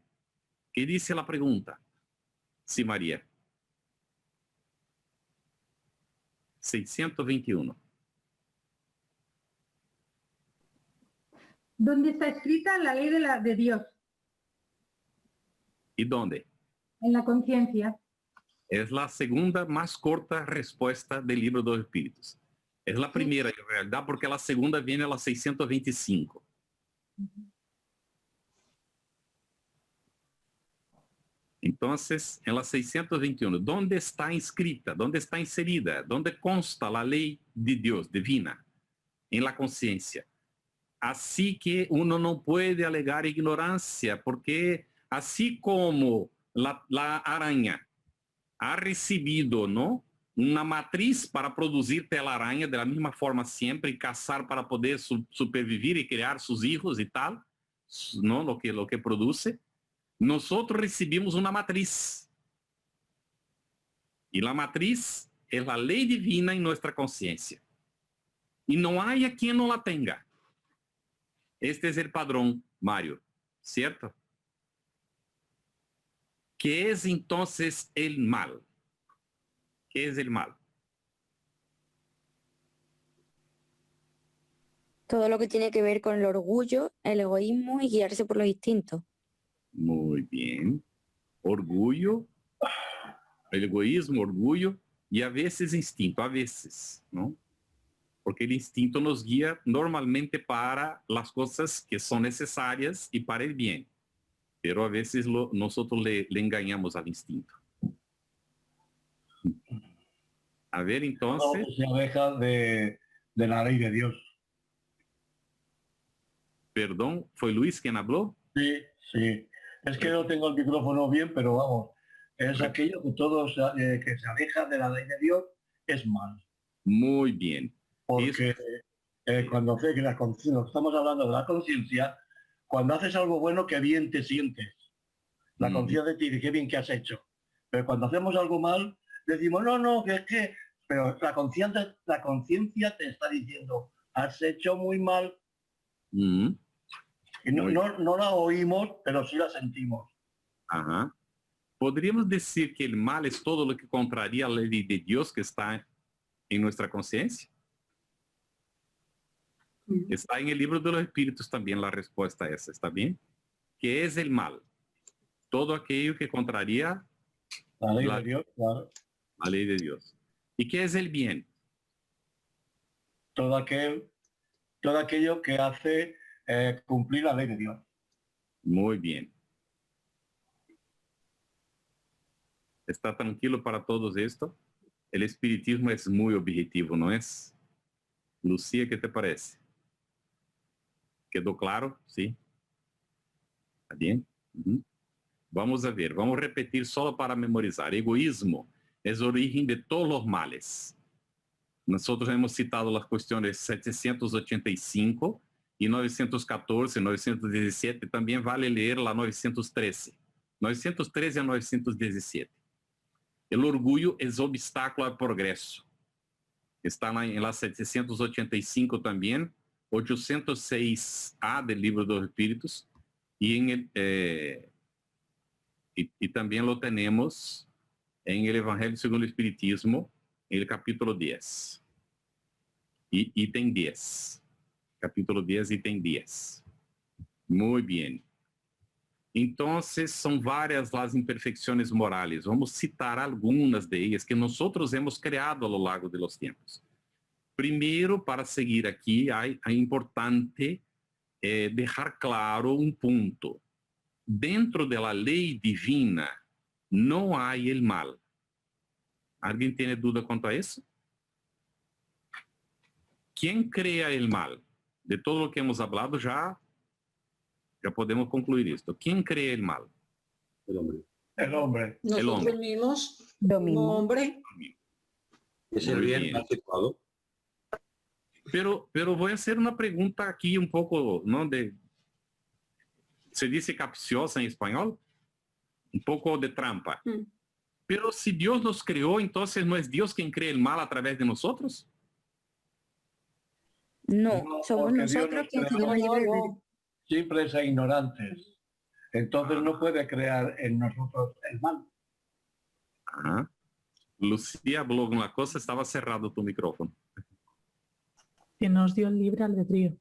¿Qué dice la pregunta? Sí, María. 621. ¿Dónde está escrita la ley de Dios? ¿Y dónde? En la conciencia. Es la segunda más corta respuesta del Libro de los Espíritus. Es la primera, en realidad, porque la segunda viene a la 625. Entonces, en la 621, ¿dónde está inscrita? ¿Dónde está inserida? ¿Dónde consta la ley de Dios divina? En la conciencia. Así que uno no puede alegar ignorancia, porque así como la araña ha recibido, ¿no?, una matriz para producir telaraña de la misma forma siempre y cazar para poder supervivir y crear sus hijos y tal, ¿no?, lo que produce. Nosotros recibimos una matriz. Y la matriz es la ley divina en nuestra conciencia. Y no hay a quien no la tenga. Este es el padrón, Mario, ¿cierto? ¿Qué es entonces el mal? ¿Qué es el mal? Todo lo que tiene que ver con el orgullo, el egoísmo y guiarse por los instintos. Muy bien. Orgullo, el egoísmo, orgullo y a veces instinto, a veces, ¿no? Porque el instinto nos guía normalmente para las cosas que son necesarias y para el bien. Pero a veces nosotros le engañamos al instinto. A ver, entonces... Se aleja de la ley de Dios. Perdón, ¿fue Luis quien habló? Sí, sí. Es que no tengo el micrófono bien, pero vamos, es aquello que todos que se aleja de la ley de Dios es mal. Muy bien. Porque cuando sé que la conciencia, estamos hablando de la conciencia, cuando haces algo bueno, qué bien te sientes. La conciencia te dice, qué bien que has hecho. Pero cuando hacemos algo mal, decimos, no, que es que... Pero la conciencia te está diciendo, has hecho muy mal. Y no la oímos, pero sí la sentimos. Ajá. ¿Podríamos decir que el mal es todo lo que contraría la ley de Dios que está en nuestra conciencia? Está en el Libro de los Espíritus también la respuesta a esa, ¿está bien? ¿Qué es el mal? Todo aquello que contraría la ley de Dios, claro. La ley de Dios. ¿Y qué es el bien? Todo aquello que hace cumplir la ley de Dios. Muy bien. ¿Está tranquilo para todos esto? El espiritismo es muy objetivo, ¿no es? Lucía, ¿qué te parece? ¿Quedó claro? ¿Sí? ¿Está bien? Vamos a ver, vamos a repetir solo para memorizar. Egoísmo es origen de todos los males. Nosotros hemos citado las cuestiones 785 y 914, 917. También vale leer la 913. 913 a 917. El orgullo es obstáculo al progreso. Está en la 785 también, 806A del Libro de los Espíritus, y en y también lo tenemos en el Evangelio según el Espiritismo, en el capítulo 10. Y ítem 10. Capítulo 10, ítem 10. Muy bien. Entonces, son varias las imperfecciones morales. Vamos citar algunas de ellas que nosotros hemos creado a lo largo de los tiempos. Primero, para seguir aquí, es importante dejar claro un punto. Dentro de la ley divina, no hay el mal. ¿Alguien tiene duda cuanto a eso? ¿Quién crea el mal? De todo lo que hemos hablado ya podemos concluir esto. ¿Quién crea el mal? El hombre. El hombre. Nosotros mismos, Lo como mismo. hombre. Es el Muy bien bien. mal situado. Pero voy a hacer una pregunta aquí un poco, ¿no? Se dice capciosa en español, un poco de trampa. Pero si Dios nos creó, entonces ¿no es Dios quien crea el mal a través de nosotros? No, No, somos porque Dios nosotros nos quienes creó. tenemos libre No, albedrío. no. Simples e ignorantes. Entonces no puede crear en nosotros el mal. Ajá. Lucía habló una cosa, estaba cerrado tu micrófono. Que nos dio el libre albedrío.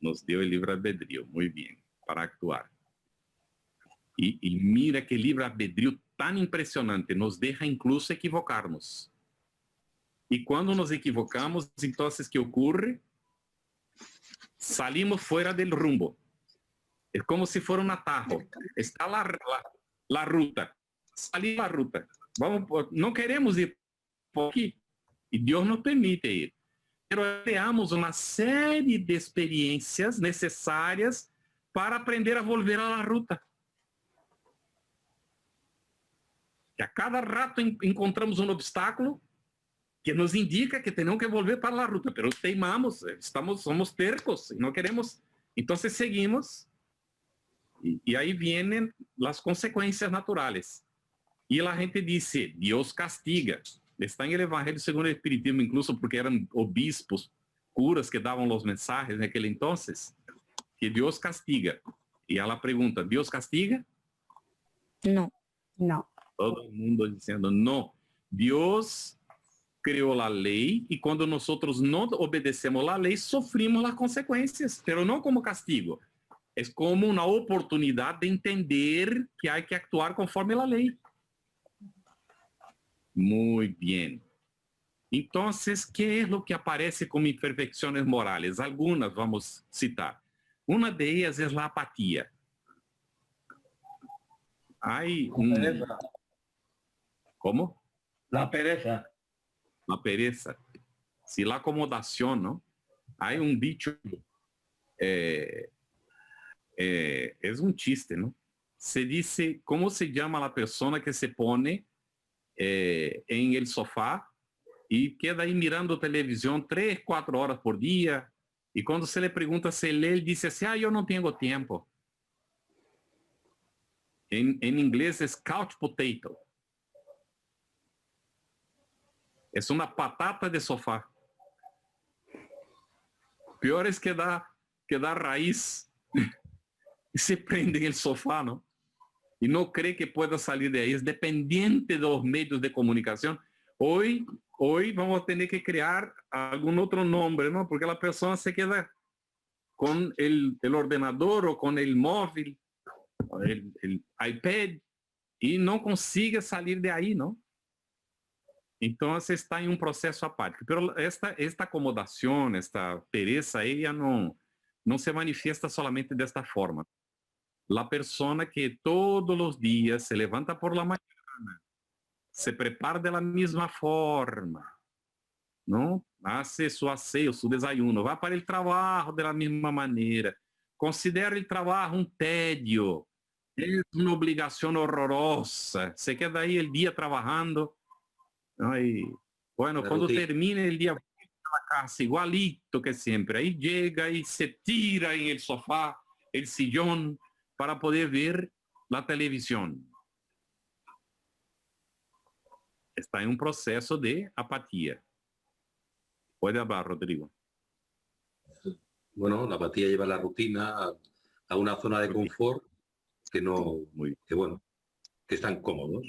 Nos dio el libre albedrío, muy bien, para actuar. Y mira que libre albedrío tan impresionante, nos deja incluso equivocarnos. Y cuando nos equivocamos, entonces, ¿qué ocurre? Salimos fuera del rumbo. Es como si fuera un atajo. Está la ruta. Salir la ruta. No queremos ir por aquí. Y Dios nos permite ir. Pero creamos una serie de experiencias necesarias para aprender a volver a la ruta. Que a cada rato encontramos un obstáculo que nos indica que tenemos que volver para la ruta, pero teimamos, somos tercos y no queremos. Entonces seguimos y ahí vienen las consecuencias naturales. Y la gente dice, Dios castiga. Está en el Evangelio según el Espiritismo, incluso porque eran obispos, curas que daban los mensajes en aquel entonces, que Dios castiga. Y a la pregunta, ¿Dios castiga? No. No. Todo el mundo diciendo, no. Dios creó la ley y cuando nosotros no obedecemos la ley, sufrimos las consecuencias, pero no como castigo. Es como una oportunidad de entender que hay que actuar conforme la ley. Muy bien. Entonces, ¿qué es lo que aparece como imperfecciones morales? Algunas vamos a citar. Una de ellas es la apatía. Hay Pereza. ¿Cómo? La pereza. La pereza. Sí, la acomodación, ¿no? Hay un dicho, es un chiste, ¿no? Se dice, ¿cómo se llama la persona que se pone en el sofá y queda ahí mirando televisión 3, 4 horas por día? Y cuando se le pregunta si él dice así, yo no tengo tiempo. En inglés es couch potato. Es una patata de sofá. Peor es que da raíz y se prende en el sofá, ¿no? Y no cree que pueda salir de ahí. Es dependiente de los medios de comunicación. Hoy vamos a tener que crear algún otro nombre, ¿no? Porque la persona se queda con el ordenador o con el móvil, el iPad, y no consigue salir de ahí, ¿no? Entonces está en un proceso apático. Pero esta acomodación, esta pereza, ella no se manifiesta solamente de esta forma. La persona que todos los días se levanta por la mañana, se prepara de la misma forma, ¿no? Hace su aseo, su desayuno, va para el trabajo de la misma manera, considera el trabajo un tedio, es una obligación horrorosa, se queda ahí el día trabajando, ¿no? Y bueno, cuando termine el día, a la casa igualito que siempre, ahí llega y se tira en el sofá, el sillón, para poder ver la televisión. Está en un proceso de apatía. Puede hablar, Rodrigo. Bueno, la apatía lleva la rutina a una zona de confort que no, que bueno, que están cómodos,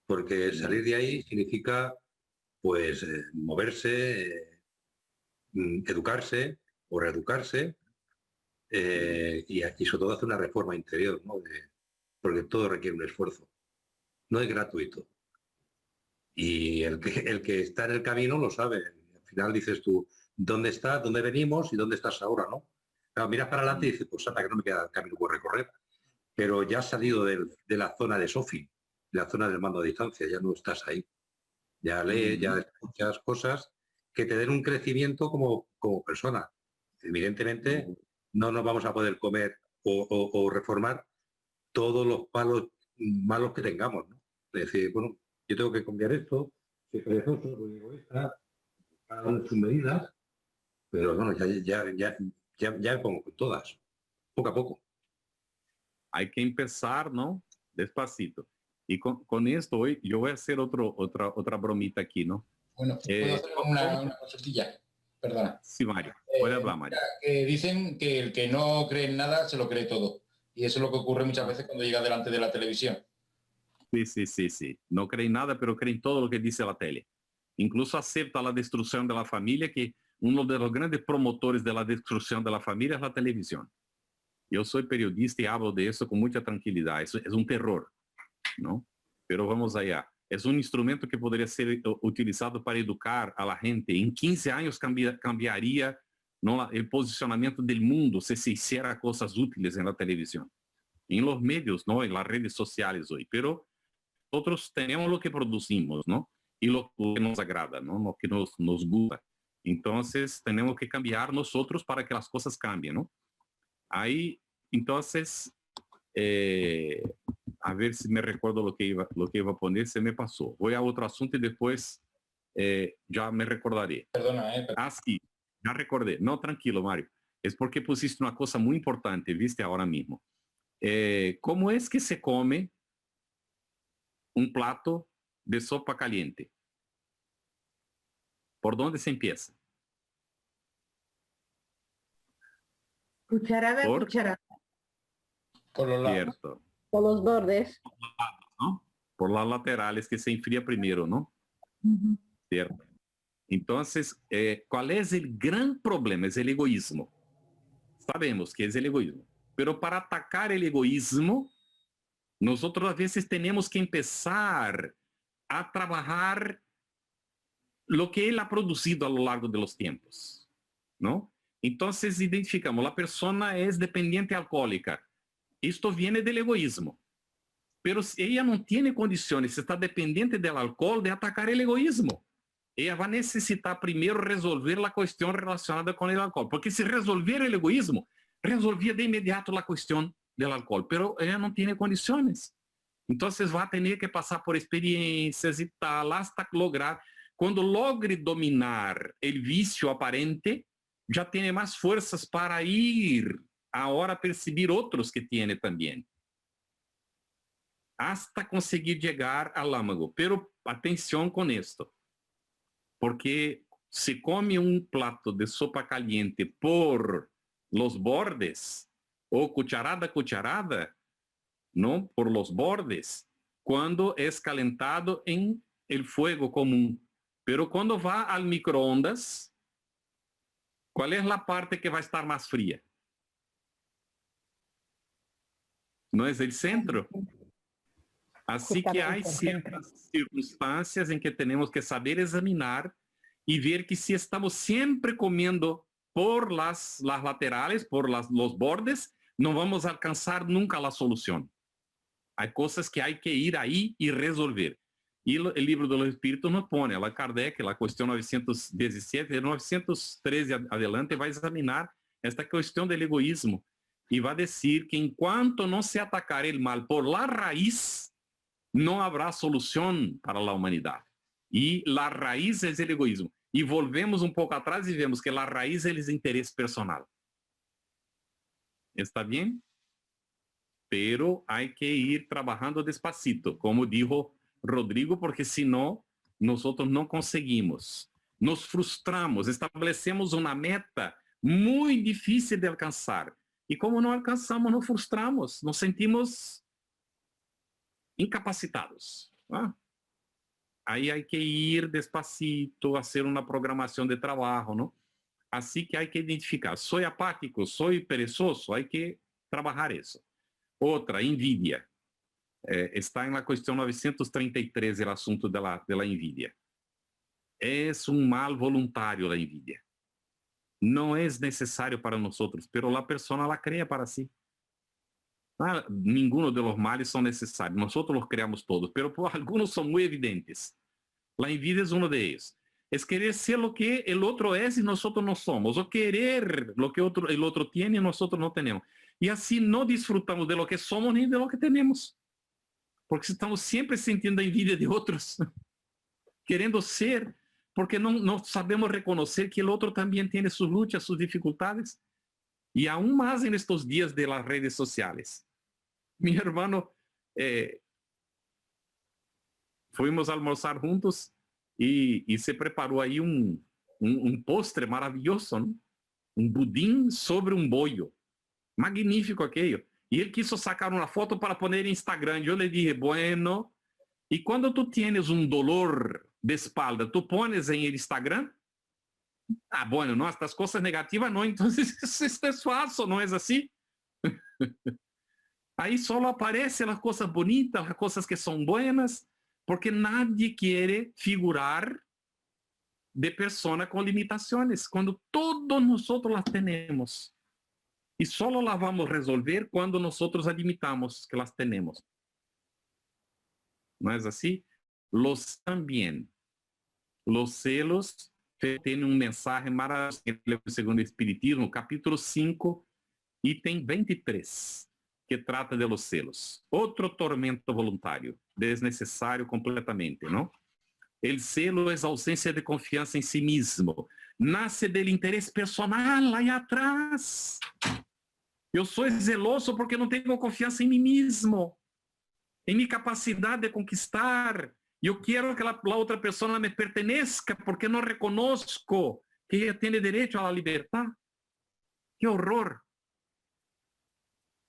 porque salir de ahí significa pues moverse, educarse o reeducarse, y sobre todo hacer una reforma interior, ¿no? Porque todo requiere un esfuerzo. No es gratuito. Y el que está en el camino lo sabe. Al final dices tú, ¿dónde estás? ¿Dónde venimos? ¿Y dónde estás ahora? ¿No? Claro, miras para adelante y dices, pues anda, que no me queda camino por recorrer. Pero ya has salido de la zona de Sofi, de la zona del mando a distancia, ya no estás ahí. Ya lees, ya escuchas cosas que te den un crecimiento como persona. Evidentemente, no nos vamos a poder comer o reformar todos los palos malos que tengamos, ¿no? Es decir, bueno, yo tengo que cambiar esto, soy perezoso, soy egoísta, cada uno en sus medidas, pero bueno, ya me pongo con todas, poco a poco. Hay que empezar, ¿no? Despacito. Y con esto hoy yo voy a hacer otra bromita aquí, ¿no? Bueno, puedo hacer una consultilla. Perdona. Sí, Mario. Puede hablar, Mario. Dicen que el que no cree en nada se lo cree todo. Y eso es lo que ocurre muchas veces cuando llega delante de la televisión. Sí. No cree en nada, pero cree en todo lo que dice la tele. Incluso acepta la destrucción de la familia, que uno de los grandes promotores de la destrucción de la familia es la televisión. Yo soy periodista y hablo de eso con mucha tranquilidad. Eso es un terror, ¿no? Pero vamos allá. Es un instrumento que podría ser utilizado para educar a la gente. En 15 años cambiaría, ¿no?, el posicionamiento del mundo si se hiciera cosas útiles en la televisión, en los medios, ¿no?, en las redes sociales hoy. Pero nosotros tenemos lo que producimos, ¿no? Y lo que nos agrada, ¿no? Lo que nos gusta. Entonces tenemos que cambiar nosotros para que las cosas cambien, ¿no? Ahí, entonces, a ver si me recuerdo lo que iba a poner, se me pasó. Voy a otro asunto y después ya me recordaré. Perdona, sí, ya recordé. No, tranquilo, Mario. Es porque pusiste una cosa muy importante, viste, ahora mismo. ¿Cómo es que se come un plato de sopa caliente? ¿Por dónde se empieza? Cucharada, cucharada. Por los lados. Cierto. Por los bordes. ¿No? Por las laterales, que se enfría primero, ¿no? Cierto. Entonces, ¿cuál es el gran problema? Es el egoísmo. Sabemos que es el egoísmo. Pero para atacar el egoísmo, nosotros a veces tenemos que empezar a trabajar lo que él ha producido a lo largo de los tiempos, ¿no? Entonces identificamos, la persona es dependiente alcohólica. Esto viene del egoísmo. Pero si ella no tiene condiciones, está dependiente del alcohol, de atacar el egoísmo. Ella va a necesitar primero resolver la cuestión relacionada con el alcohol. Porque si resolviera el egoísmo, resolvía de inmediato la cuestión del alcohol. Pero ella no tiene condiciones. Entonces va a tener que pasar por experiencias y tal, hasta lograr. Cuando logre dominar el vicio aparente, ya tiene más fuerzas para ir ahora a percibir otros que tiene también. Hasta conseguir llegar al ámago. Pero atención con esto. Porque se come un plato de sopa caliente por los bordes, o cucharada a cucharada, ¿no? Por los bordes, cuando es calentado en el fuego común. Pero cuando va al microondas, ¿cuál es la parte que va a estar más fría? ¿No es el centro? Así que hay ciertas circunstancias en que tenemos que saber examinar y ver que si estamos siempre comiendo por las laterales, por los bordes, no vamos a alcanzar nunca la solución. Hay cosas que hay que ir ahí y resolver. Y el libro de los espíritus nos pone, la Kardec, la cuestión 917, de 913 adelante, va a examinar esta cuestión del egoísmo y va a decir que en cuanto no se atacar el mal por la raíz, no habrá solución para la humanidad. Y la raíz es el egoísmo. Y volvemos un poco atrás y vemos que la raíz es el interés personal. ¿Está bien? Pero hay que ir trabajando despacito, como dijo Rodrigo, porque si no, nosotros no conseguimos. Nos frustramos, establecemos una meta muy difícil de alcanzar. Y como no alcanzamos, nos frustramos, nos sentimos incapacitados. ¿Ah? Ahí hay que ir despacito, hacer una programación de trabajo, ¿no? Así que hay que identificar, soy apático, soy perezoso, hay que trabajar eso. Otra, envidia. Está en la cuestión 933 el asunto de la envidia. Es un mal voluntario la envidia. No es necesario para nosotros, pero la persona la crea para sí. Ninguno de los males son necesarios, nosotros los creamos todos, pero algunos son muy evidentes. La envidia es uno de ellos. Es querer ser lo que el otro es y nosotros no somos, o querer lo que el otro tiene y nosotros no tenemos. Y así no disfrutamos de lo que somos ni de lo que tenemos, porque estamos siempre sintiendo envidia de otros, queriendo ser, porque no sabemos reconocer que el otro también tiene sus luchas, sus dificultades, y aún más en estos días de las redes sociales. Mi hermano, fuimos a almorzar juntos y se preparó ahí un postre maravilloso, ¿no? Un budín sobre un bollo. Magnífico aquello. Y él quiso sacar una foto para poner en Instagram. Yo le dije, bueno, ¿y cuando tú tienes un dolor de espalda, tú pones en el Instagram? Ah, bueno, no, estas cosas negativas no, entonces esto es falso, ¿no es así? Ahí solo aparecen las cosas bonitas, las cosas que son buenas, porque nadie quiere figurar de persona con limitaciones, cuando todos nosotros las tenemos. Y solo las vamos a resolver cuando nosotros admitamos que las tenemos. ¿No es así? Los también. Los celos tienen un mensaje maravilloso según el Espiritismo, capítulo 5, item 23, que trata de los celos. Otro tormento voluntario, desnecessário completamente, ¿no? El celo es ausencia de confianza en sí mismo. Nace del interés personal allá atrás. Eu sou zeloso porque não tenho confiança em mim mesmo, em minha capacidade de conquistar. Eu quero que a outra pessoa me pertenezca porque não reconozco que ela tem direito à liberdade. Que horror!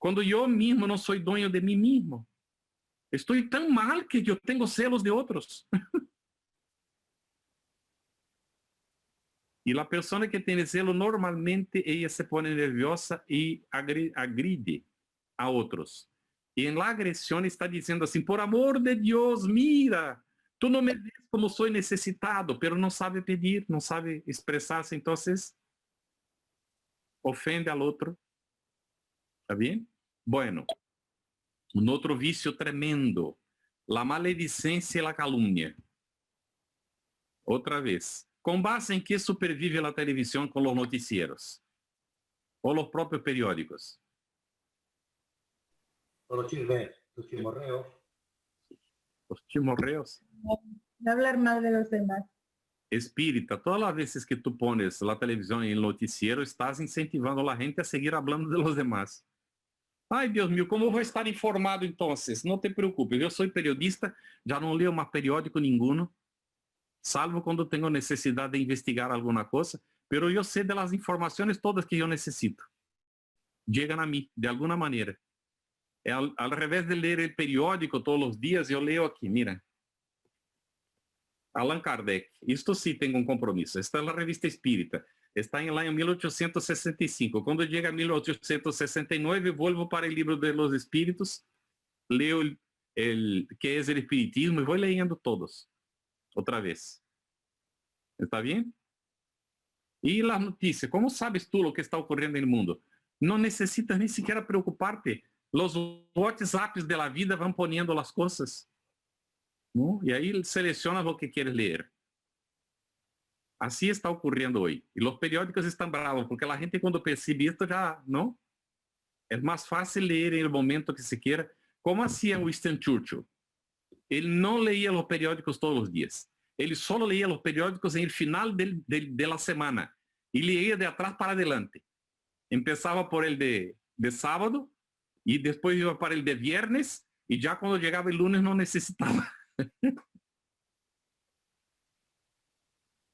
Quando eu mesmo não sou dono de mim mesmo, estou tão mal que eu tenho celos de outros. E a pessoa que tem celo, normalmente, ela se põe nerviosa e agride a outros. E em la agressão está dizendo assim, por amor de Deus, mira, tu não me ves como sou necessitado, pero não sabe pedir, não sabe expressar-se, então ofende ao outro. ¿Está bem? Bueno, um outro vício tremendo, la maledicência e la calúnia. Outra vez. ¿Con base en qué supervive la televisión con los noticieros? ¿O los propios periódicos? Con los chismes, los chismorreos. Los chismorreos. No hablar mal de los demás. Espírita, todas las veces que tú pones la televisión en el noticiero, estás incentivando a la gente a seguir hablando de los demás. Ay, Dios mío, ¿cómo voy a estar informado entonces? No te preocupes, yo soy periodista, ya no leo más periódico ninguno. Salvo quando tenho necessidade de investigar alguma coisa, pero eu sei das informações todas que eu necessito. Chegam a mim, de alguma maneira. Ao revés de ler o periódico todos os dias, eu leio aqui, mira. Allan Kardec, isto sim tem um compromisso. Está na Revista Espírita, está lá em 1865. Quando chega a 1869, volvo para o Livro de los Espíritos, leio que é o Espiritismo e vou lendo todos. Otra vez. ¿Está bien? Y la noticia, ¿cómo sabes tú lo que está ocurriendo en el mundo? No necesitas ni siquiera preocuparte. Los WhatsApps de la vida van poniendo las cosas, ¿no? Y ahí seleccionas lo que quieres leer. Así está ocurriendo hoy. Y los periódicos están bravos, porque la gente cuando percibe esto ya, ¿no? Es más fácil leer en el momento que se quiera. ¿Cómo hacía Winston Churchill? Ele não leía os periódicos todos os dias. Ele só leía os periódicos em final de la semana. E leía de atrás para adelante. Empezava por el de sábado, e depois ia para el de viernes, e já quando chegava o lunes não necessitava.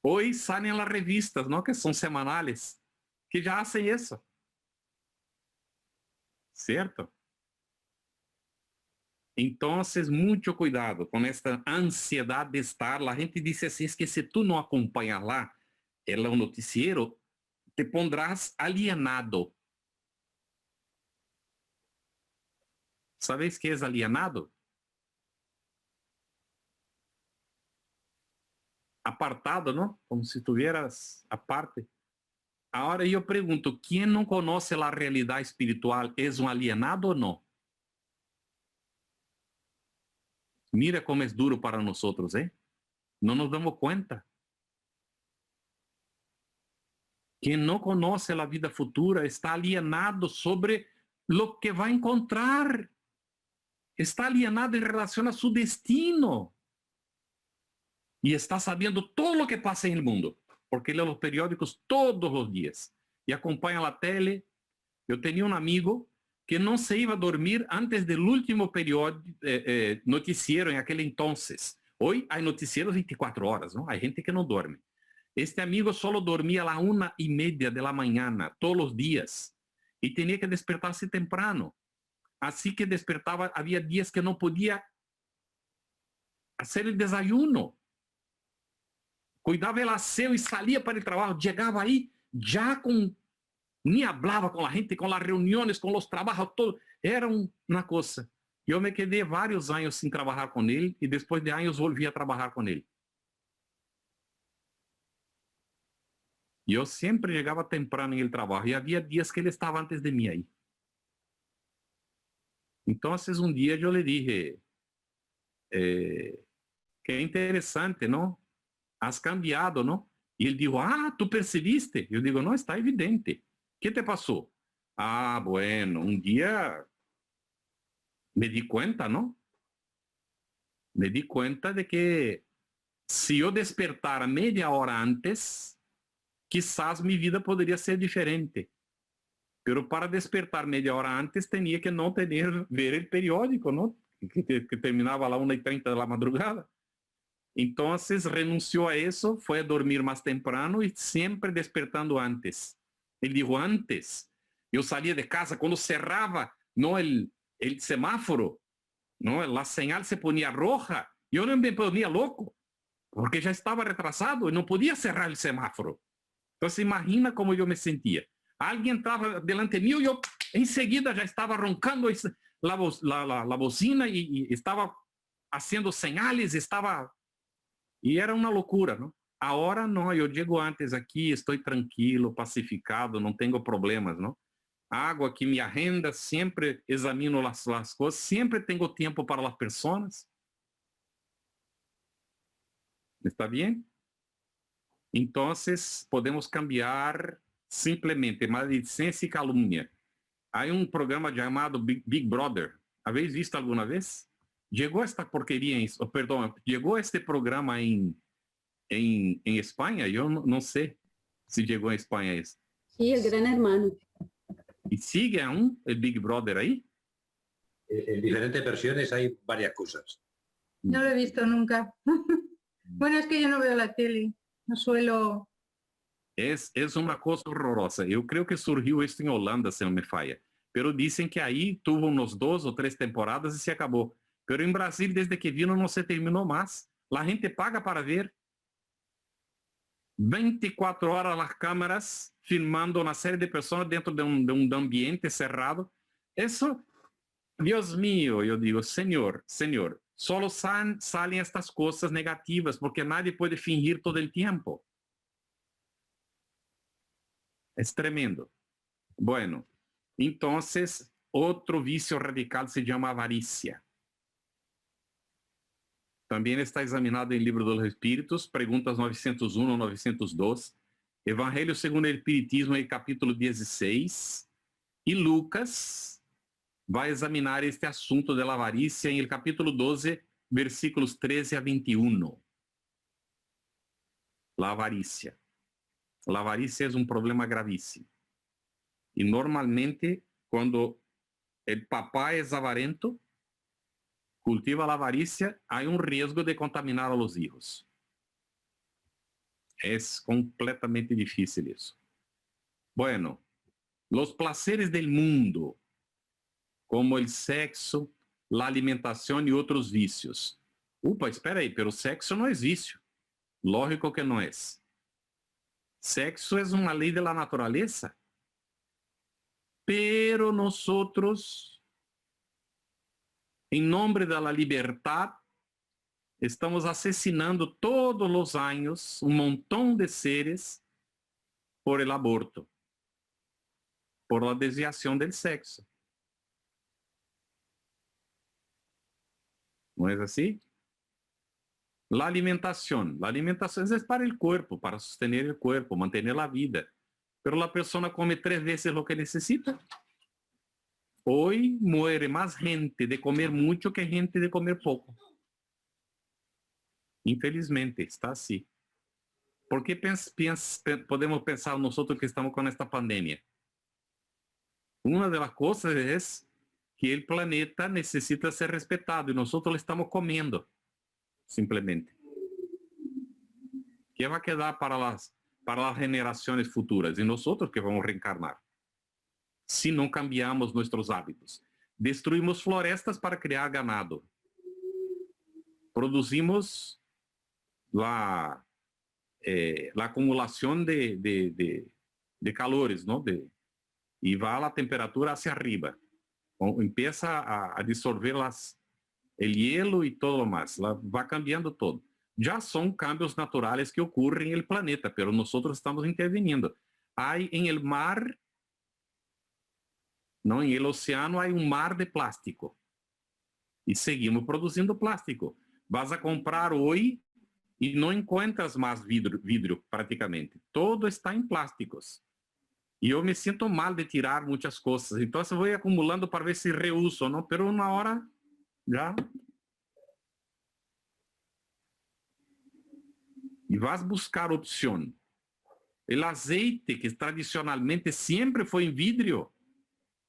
Hoje saem as revistas, ¿no? Que são semanais, que já fazem isso. Certo? Entonces, mucho cuidado con esta ansiedad de estar. La gente dice así, es que si tú no acompañas lá el noticiero, te pondrás alienado. ¿Sabéis qué es alienado? Apartado, ¿no? Como si estuvieras aparte. Ahora yo pregunto, ¿quién no conoce la realidad espiritual es un alienado o no? Mira como es duro para nosotros, ¿eh? No nos damos cuenta. Quien no conoce la vida futura está alienado sobre lo que va a encontrar. Está alienado en relación a su destino. Y está sabiendo todo lo que pasa en el mundo, porque lee los periódicos todos los días y acompaña la tele. Yo tenía un amigo que no se iba a dormir antes del último noticiero en aquel entonces. Hoy hay noticieros 24 horas, ¿no? Hay gente que no duerme. Este amigo solo dormía a las 1:30 de la mañana, todos los días, y tenía que despertarse temprano. Así que despertaba, había días que no podía hacer el desayuno. Cuidaba el aseo y salía para el trabajo. Llegaba ahí ya con... Ni hablaba con la gente, con las reuniones, con los trabajos, todo. Era una cosa. Yo me quedé varios años sin trabajar con él y después de años volví a trabajar con él. Yo siempre llegaba temprano en el trabajo y había días que él estaba antes de mí ahí. Entonces un día yo le dije, qué interesante, ¿no? Has cambiado, ¿no? Y él dijo, ¿tú percibiste? Yo digo, no, está evidente. ¿Qué te pasó? Bueno, un día me di cuenta, ¿no? Me di cuenta de que si yo despertara media hora antes, quizás mi vida podría ser diferente. Pero para despertar media hora antes tenía que no ver el periódico, ¿no? Que terminaba a las 1:30 de la madrugada. Entonces renunció a eso, fue a dormir más temprano y siempre despertando antes. Él dijo, antes, yo salía de casa, cuando cerraba, ¿no? el semáforo, ¿no? La señal se ponía roja, yo no me ponía loco, porque ya estaba retrasado y no podía cerrar el semáforo. Entonces imagina cómo yo me sentía. Alguien estaba delante mío, yo enseguida ya estaba roncando la bocina y estaba haciendo señales, y era una locura, ¿no? Ahora no, yo llego antes aquí, estoy tranquilo, pacificado, no tengo problemas, ¿no? Hago aquí mi agenda, siempre examino las cosas, siempre tengo tiempo para las personas. ¿Está bien? Entonces, podemos cambiar simplemente maledicencia y calumnia. Hay un programa llamado Big Brother. ¿Habéis visto alguna vez? Llegó esta porquería, llegó este programa en España. Yo no sé si llegó a España eso. Sí, el Gran Hermano. ¿Y sigue aún el Big Brother ahí? En diferentes versiones hay varias cosas. No lo he visto nunca. Bueno, es que yo no veo la tele. No suelo... Es una cosa horrorosa. Yo creo que surgió esto en Holanda, si no me falla. Pero dicen que ahí tuvo unos 2 o 3 temporadas y se acabó. Pero en Brasil, desde que vino, no se terminó más. La gente paga para ver. 24 horas las cámaras filmando una serie de personas dentro de un ambiente cerrado. Eso, Dios mío, yo digo, Señor, solo salen estas cosas negativas porque nadie puede fingir todo el tiempo. Es tremendo. Bueno, entonces, otro vicio radical se llama avaricia. También está examinado en el Libro de los Espíritus, preguntas 901 902, Evangelio según el Espiritismo, en el capítulo 16, y Lucas va a examinar este asunto de la avaricia en el capítulo 12, versículos 13 a 21. La avaricia. La avaricia es un problema gravísimo. Y normalmente, cuando el papá es avarento, cultiva la avaricia, hay un riesgo de contaminar a los hijos. Es completamente difícil eso. Bueno, los placeres del mundo, como el sexo, la alimentación y otros vicios. Upa, espera aí, pero sexo não é vício. Lógico que não é. Sexo é uma lei da natureza. Pero nosotros, em nome da liberdade, estamos assassinando todos os anos um montão de seres por el aborto, por la desviação del sexo. Não é assim? La alimentación es para el cuerpo, para sostener el cuerpo, mantener la vida. Pero la persona come 3 veces lo que necesita. Hoy muere más gente de comer mucho que gente de comer poco. Infelizmente, está así. ¿Por qué podemos pensar nosotros que estamos con esta pandemia? Una de las cosas es que el planeta necesita ser respetado y nosotros lo estamos comiendo. Simplesmente. Que vai quedar para as gerações futuras? E nós que vamos reencarnar. Se não cambiamos nossos hábitos. Destruímos florestas para criar ganado. Produzimos a acumulação de calores, não? E vai a temperatura hacia arriba. Empieza a dissolver el hielo y todo lo más, va cambiando todo. Ya son cambios naturales que ocurren en el planeta, pero nosotros estamos interviniendo. Hay en el mar, no, en el océano hay un mar de plástico. Y seguimos produciendo plástico. Vas a comprar hoy y no encuentras más vidrio prácticamente. Todo está en plásticos. Y yo me siento mal de tirar muchas cosas. Entonces voy acumulando para ver si reuso, ¿no? Pero una hora... já. E vas buscar opção. O azeite, que tradicionalmente sempre foi em vidro,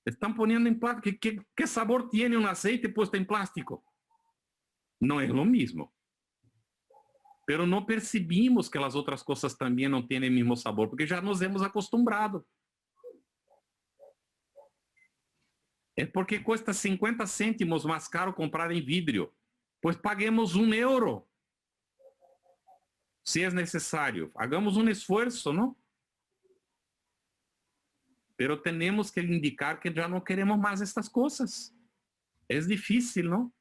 estão poniendo em plástico. Que sabor tem um azeite puesto em plástico? Não é o mesmo. Pero não percebimos que as outras coisas também não têm o mesmo sabor, porque já nos hemos acostumbrado. É porque custa 50 cêntimos mais caro comprar em vidro. Pois paguemos €1. Se é necessário. Hagamos um esforço, não? Pero temos que indicar que já não queremos mais estas coisas. É difícil, não?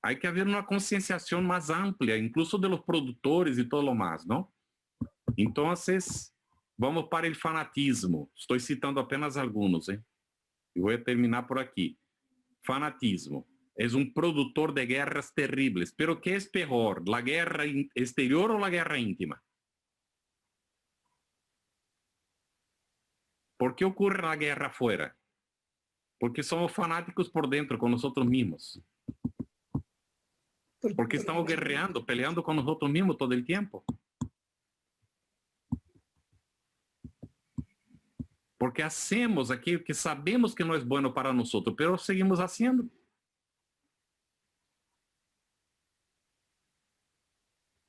Há que haver uma conscienciação mais ampla, incluso de los produtores e todo lo mais, não? Então, vamos para o fanatismo. Estou citando apenas alguns, hein? E vou terminar por aqui. Fanatismo. É um produtor de guerras terríveis. Pero que é pior? A guerra exterior ou a guerra íntima? ¿Por que ocorre a guerra afuera? Porque somos fanáticos por dentro, com nós mesmos. Porque estamos guerreando, peleando com nós mesmos todo o tempo. Porque hacemos aquilo que sabemos que não é bueno para nós, pero seguimos haciendo.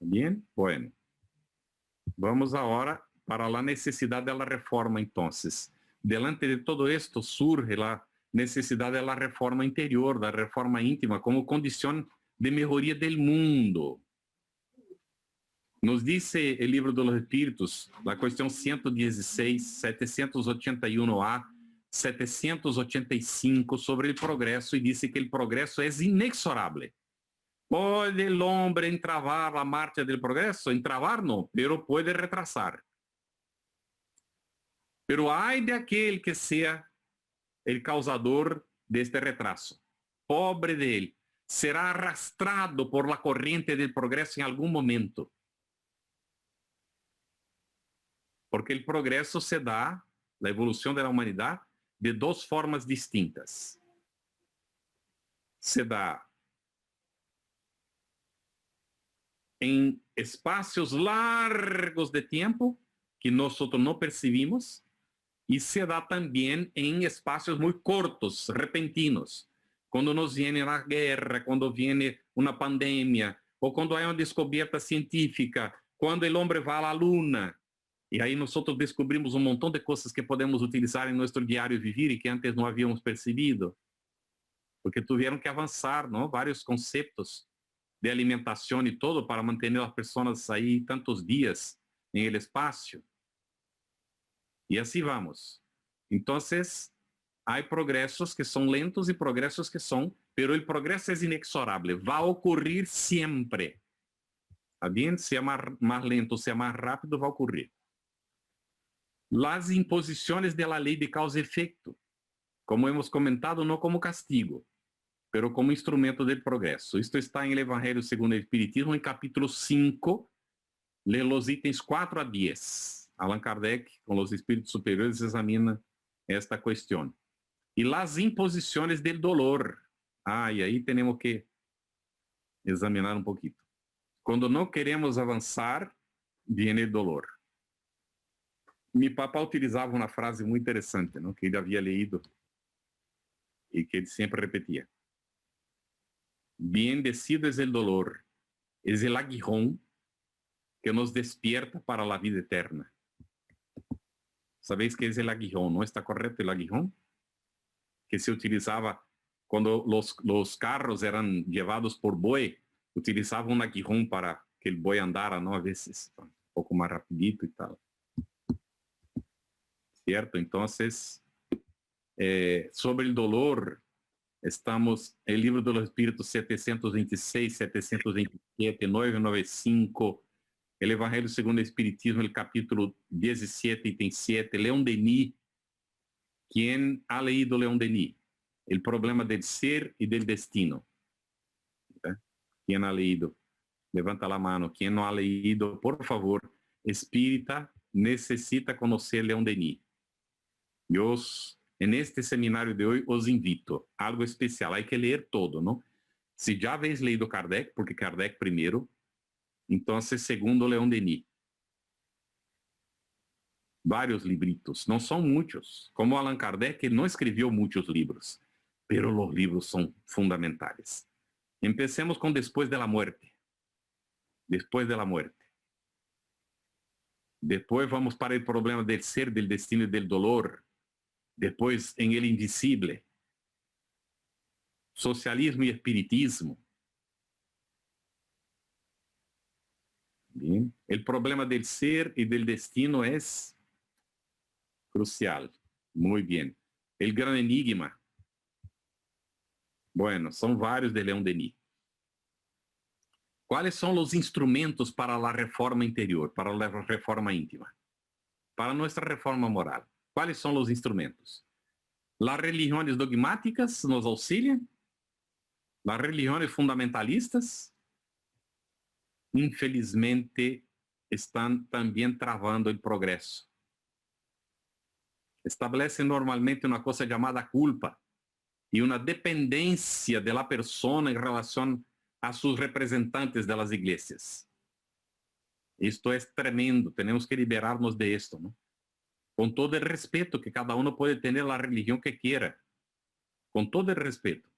Bien, bueno. Vamos agora para a necessidade da reforma, então. Delante de todo esto surge a necessidade da reforma interior, da reforma íntima, como condição de melhoria do mundo. Nos dice el libro de los Espíritus, la cuestión 116, 781A, 785 sobre el progreso, y dice que el progreso es inexorable. ¿Puede el hombre entravar la marcha del progreso? Entravar no, pero puede retrasar. Pero hay de aquel que sea el causador de este retraso. Pobre de él. Será arrastrado por la corriente del progreso en algún momento. Porque o progresso se dá, a evolução da humanidade, de 2 formas distintas. Se dá em espaços largos de tempo, que nós não percebimos, e se dá também em espaços muito curtos, repentinos. Quando nos vem a guerra, quando vem uma pandemia, ou quando há uma descoberta científica, quando o homem vai à luna. E aí nós descobrimos um montão de coisas que podemos utilizar em nosso diário vivir e que antes não havíamos percebido. porque tuvieron que avanzar, ¿no? Varios conceptos de alimentación y todo para mantener a las personas ahí tantos días en el espacio. Y así vamos. Entonces, hay progresos que son lentos y progresos que son, pero el progreso es inexorable, va a ocurrir siempre. ¿Está bien? Sea más lento, sea más rápido, va a ocurrir. Las imposiciones de la ley de causa y efecto, como hemos comentado, no como castigo, pero como instrumento del progreso. Esto está en el Evangelio según el Espiritismo, en capítulo 5, lee los ítems 4 a 10. Allan Kardec, con los espíritus superiores, examina esta cuestión. Y las imposiciones del dolor. Y ahí tenemos que examinar un poquito. Cuando no queremos avanzar, viene el dolor. Mi papá utilizaba una frase muy interesante, ¿no? Que él había leído y que él siempre repetía. Bendecido es el dolor, es el aguijón que nos despierta para la vida eterna. ¿Sabéis qué es el aguijón? ¿No está correcto el aguijón? Que se utilizaba cuando los carros eran llevados por buey, utilizaban un aguijón para que el buey andara, ¿no? A veces un poco más rapidito y tal. ¿Cierto? Entonces, sobre el dolor, estamos en el libro de los espíritus 726, 727, 995, el Evangelio según el Espiritismo, el capítulo 17, ítem 7, León Denis. ¿Quién ha leído León Denis? El problema del ser y del destino. ¿Quién ha leído? Levanta la mano. ¿Quién no ha leído? Por favor, espírita, necesita conocer León Denis. Yo, en este seminario de hoy, os invito a algo especial. Hay que leer todo, ¿no? Si ya habéis leído Kardec, porque Kardec primero, entonces segundo León Denis. Varios libritos, no son muchos. Como Allan Kardec, él no escribió muchos libros, pero los libros son fundamentales. Empecemos con Después de la muerte. Después de la muerte. Después vamos para el problema del ser, del destino y del dolor. Después en el invisible. Socialismo y espiritismo. Bien. El problema del ser y del destino es crucial. Muy bien. El gran enigma. Bueno, son varios de León Denis. ¿Cuáles son los instrumentos para la reforma interior, para la reforma íntima? Para nuestra reforma moral. ¿Cuáles son los instrumentos? Las religiones dogmáticas nos auxilian. Las religiones fundamentalistas, infelizmente, están también travando el progreso. Establecen normalmente una cosa llamada culpa y una dependencia de la persona en relación a sus representantes de las iglesias. Esto es tremendo, tenemos que liberarnos de esto, ¿no? Con todo el respeto que cada uno puede tener la religión que quiera, con todo el respeto.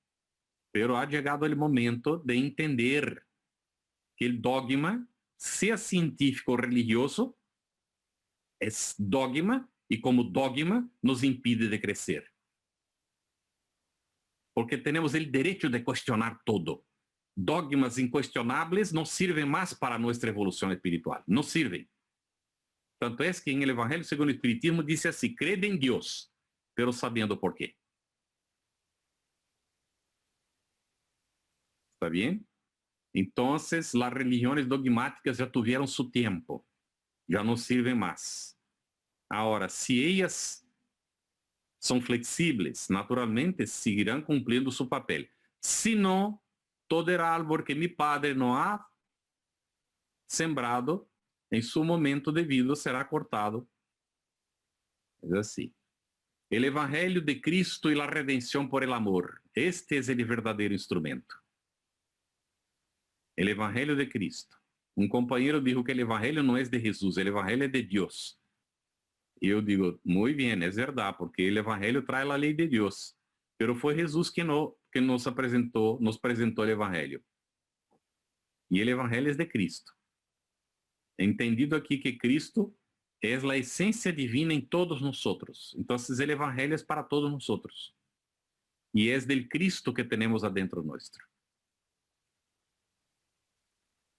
Pero ha llegado el momento de entender que el dogma, sea científico o religioso, es dogma y como dogma nos impide de crecer. Porque tenemos el derecho de cuestionar todo. Dogmas incuestionables no sirven más para nuestra evolución espiritual. No sirven. Tanto es que en el Evangelio según el Espiritismo dice así: crede en Dios, pero sabiendo por qué. ¿Está bien? Entonces, las religiones dogmáticas ya tuvieron su tiempo. Ya no sirven más. Ahora, si ellas son flexibles, naturalmente seguirán cumpliendo su papel. Si no, todo el árbol que mi padre no ha sembrado, en su momento debido será cortado. Es así. El Evangelio de Cristo y la redención por el amor. Este es el verdadero instrumento. El Evangelio de Cristo. Un compañero dijo que el Evangelio no es de Jesús, el Evangelio es de Dios. Y yo digo, muy bien, es verdad, porque el Evangelio trae la ley de Dios. Pero fue Jesús que nos presentó el Evangelio. Y el Evangelio es de Cristo. Entendido aquí que Cristo es la esencia divina en todos nosotros. Entonces el Evangelio es para todos nosotros. y es del Cristo que tenemos adentro nuestro.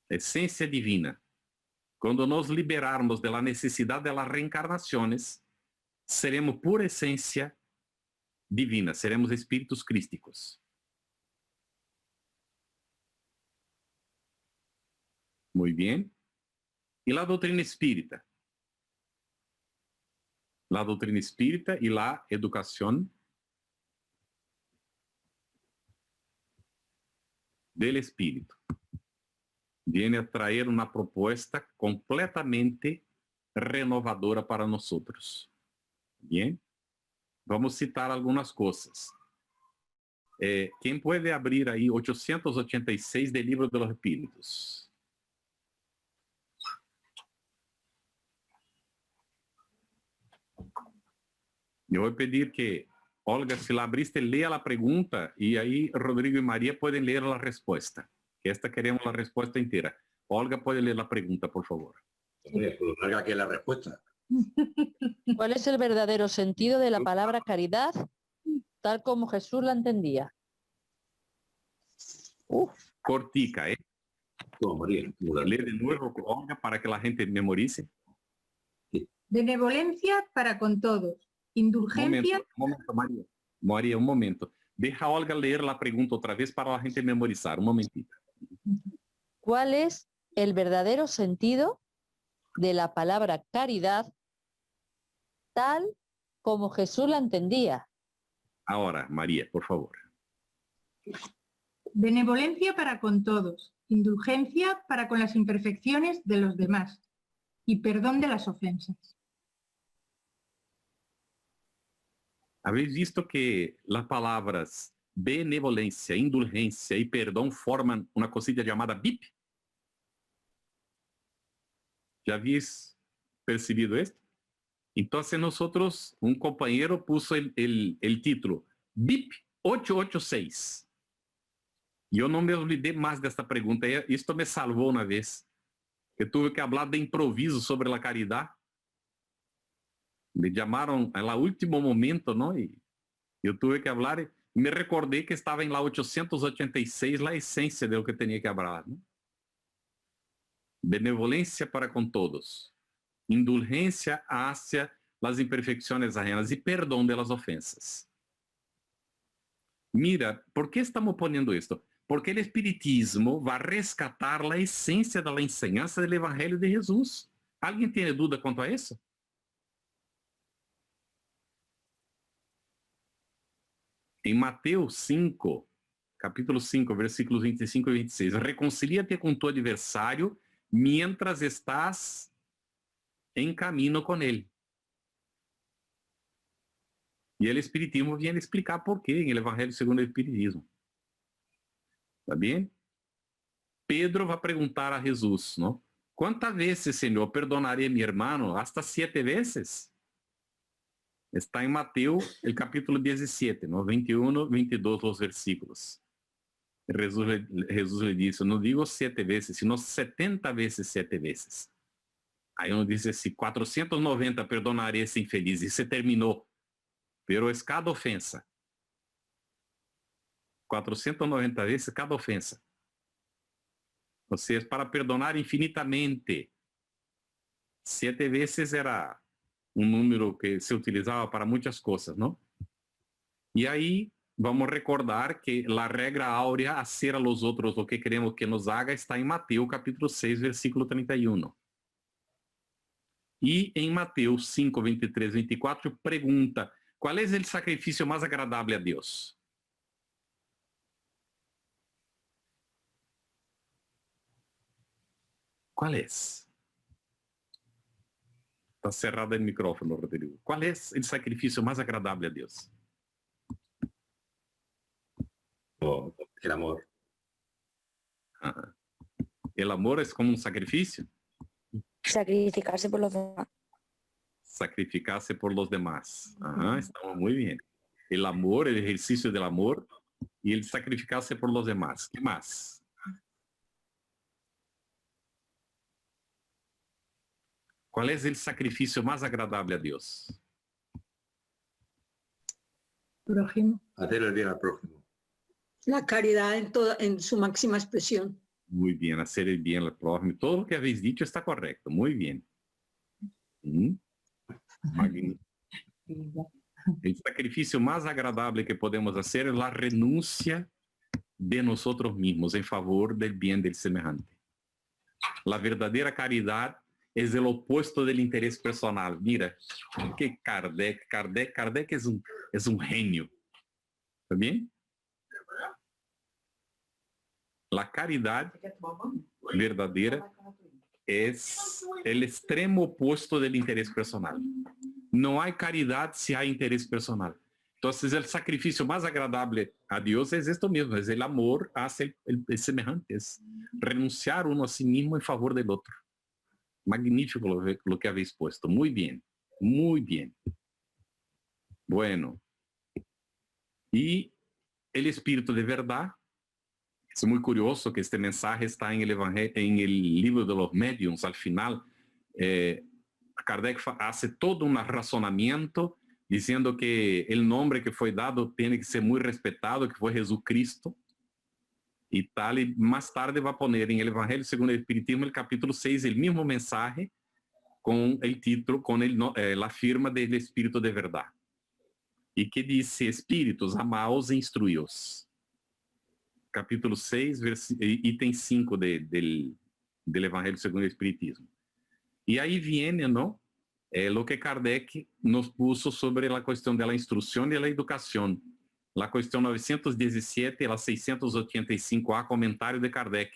Esencia divina. Cuando nos liberarmos de la necesidad de las reencarnaciones, seremos pura esencia divina, seremos espíritus crísticos. Muy bien. Y la doctrina espírita. La doctrina espírita y la educación del espíritu viene a traer una propuesta completamente renovadora para nosotros. Bien, vamos a citar algunas cosas. ¿Quién puede abrir ahí 886 del Libro de los Espíritus? Yo voy a pedir que, Olga, si la abriste, lea la pregunta y ahí Rodrigo y María pueden leer la respuesta. Que esta queremos la respuesta entera. Olga puede leer la pregunta, por favor. Pues larga que la respuesta. ¿Cuál es el verdadero sentido de la palabra caridad, tal como Jesús la entendía? Cortica, ¿eh? No, María, lee de nuevo, Olga, para que la gente memorice. Benevolencia para con todos. Indulgencia. Un momento, María. María, un momento. Deja a Olga leer la pregunta otra vez para la gente memorizar. Un momentito. ¿Cuál es el verdadero sentido de la palabra caridad, tal como Jesús la entendía? Ahora, María, por favor. Benevolencia para con todos. Indulgencia para con las imperfecciones de los demás. Y perdón de las ofensas. ¿Habéis visto que las palabras benevolencia, indulgencia y perdón forman una cosilla llamada BIP? ¿Ya habéis percibido esto? Entonces nosotros, un compañero puso el título, BIP 886. Yo no me olvidé más de esta pregunta. Esto me salvó una vez. Que tuve que hablar de improviso sobre la caridad. Me llamaron en el último momento, ¿no? Y yo tuve que hablar y me recordé que estaba en la 886 la esencia de lo que tenía que hablar, ¿no? Benevolencia para con todos. Indulgencia hacia las imperfecciones ajenas y perdón de las ofensas. Mira, ¿por qué estamos poniendo esto? Porque el espiritismo va a rescatar la esencia de la enseñanza del Evangelio de Jesús. ¿Alguien tiene duda cuanto a eso? En Mateo 5, capítulo 5, versículos 25 y 26, reconcíliate con tu adversario mientras estás en camino con él. Y el espiritismo viene a explicar por qué en el Evangelio según el espiritismo. ¿Está bien? Pedro va a preguntar a Jesús, ¿no? ¿Cuántas veces, Señor, perdonaré a mi hermano? ¿Hasta 7 veces? Está en Mateo, el capítulo 17, ¿no? 21, 22 los versículos. Jesús le dice, no digo 7 veces, sino 70 veces 7 veces. Aí uno dice, si 490 perdonaré a ese infeliz, y se terminó. Pero es cada ofensa. 490 veces cada ofensa. O sea, es para perdonar infinitamente. 7 veces era un número que se utilizaba para muchas cosas, ¿no? Y ahí vamos a recordar que la regla áurea, hacer a los otros lo que queremos que nos haga, está en Mateo capítulo 6, versículo 31. Y en Mateo 5, 23, 24, pregunta, ¿cuál es el sacrificio más agradable a Dios? ¿Cuál es? Está cerrado el micrófono, Rodrigo. ¿Cuál es el sacrificio más agradable a Dios? Oh, el amor. Ajá. ¿El amor es como un sacrificio? Sacrificarse por los demás. Sacrificarse por los demás. Ajá, estamos muy bien. El amor, el ejercicio del amor y el sacrificarse por los demás. ¿Qué más? ¿Cuál es el sacrificio más agradable a Dios? Prójimo. Hacer el bien al prójimo. La caridad en su máxima expresión. Muy bien, hacer el bien al prójimo. Todo lo que habéis dicho está correcto. Muy bien. Magnífico. El sacrificio más agradable que podemos hacer es la renuncia de nosotros mismos en favor del bien del semejante. La verdadera caridad es el opuesto del interés personal. Mira, que Kardec es un genio. ¿Está bien? La caridad verdadera es el extremo opuesto del interés personal. No hay caridad si hay interés personal. Entonces el sacrificio más agradable a Dios es esto mismo, es el amor hacia el semejante, es renunciar uno a sí mismo en favor del otro. Magnífico lo que habéis puesto. Muy bien, muy bien. Bueno. Y el Espíritu de verdad, es muy curioso que este mensaje está en el Evangelio, en el libro de los Médiuns, al final. Kardec hace todo un razonamiento diciendo que el nombre que fue dado tiene que ser muy respetado, que fue Jesucristo y tal, y más tarde va a poner en el Evangelio según el Espiritismo, el capítulo 6, el mismo mensaje con el título, con la firma del Espíritu de verdad. Y que dice: Espíritus, amaos e instruíos. Capítulo 6, item 5 del Evangelio según el Espiritismo. Y ahí viene, ¿no? Lo que Kardec nos puso sobre la cuestión de la instrucción y la educación. La cuestión 917 y la 685A, comentario de Kardec,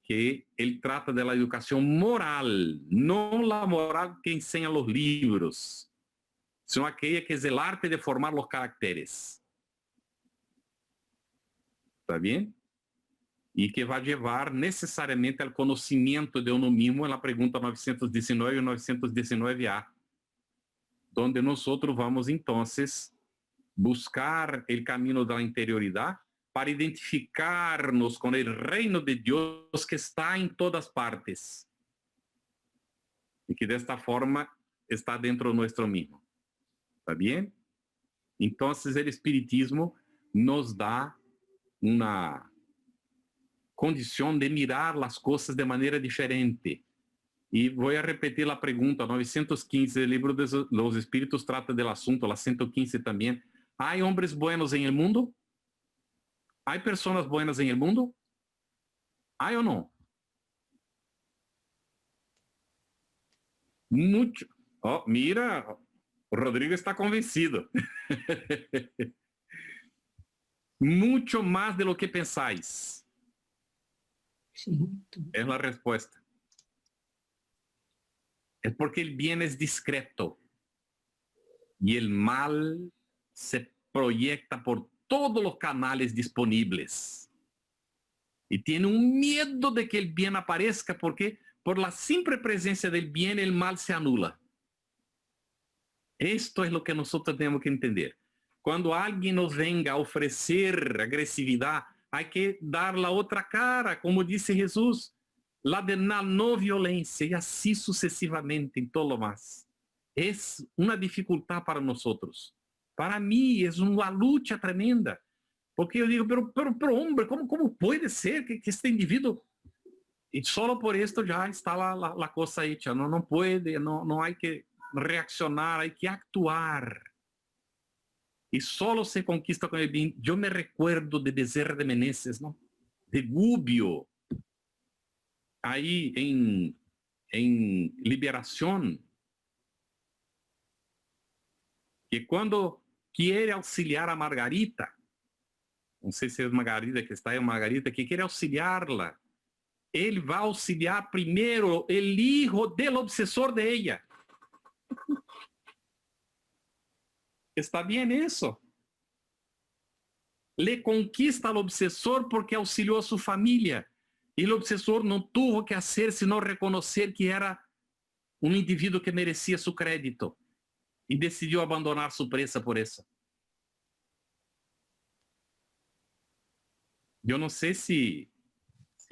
que él trata de la educación moral, no la moral que enseñan los libros, sino aquella que es el arte de formar los caracteres. ¿Está bien? Y que va a llevar necesariamente al conocimiento de uno mismo en la pregunta 919 y 919A, donde nosotros vamos entonces buscar el camino de la interioridad para identificarnos con el reino de Dios que está en todas partes y que de esta forma está dentro de nuestro mismo. ¿Está bien? Entonces el espiritismo nos da una condición de mirar las cosas de manera diferente. Y voy a repetir la pregunta 915 del libro de los Espíritus, trata del asunto, la 115 también. ¿Hay hombres buenos en el mundo? ¿Hay personas buenas en el mundo? ¿Hay o no? Mucho. Oh, mira, Rodrigo está convencido. Mucho más de lo que pensáis. Sí. Es la respuesta. Es porque el bien es discreto y el mal se proyecta por todos los canales disponibles. Y tiene un miedo de que el bien aparezca porque por la simple presencia del bien el mal se anula. Esto es lo que nosotros tenemos que entender. Cuando alguien nos venga a ofrecer agresividad, hay que dar la otra cara, como dice Jesús, la de la no violencia, y así sucesivamente en todo lo más. Es una dificultad para nosotros. Para mí es una lucha tremenda, porque yo digo, pero hombre, ¿cómo puede ser que este individuo, y solo por esto ya está la cosa hecha, no puede, no hay que reaccionar, hay que actuar. Y solo se conquista con el bien. Yo me recuerdo de Bezerra de Menezes, ¿no? De Gubbio. Ahí en Liberación. Que cuando quiere auxiliar a Margarita, no sé si es Margarita que está ahí, Margarita, que quiere auxiliarla, él va a auxiliar primero el hijo del obsesor de ella. ¿Está bien eso? Le conquista al obsesor porque auxilió a su familia. Y el obsesor no tuvo que hacer sino reconocer que era un individuo que merecía su crédito. Y decidió abandonar su presa por eso. Yo no sé si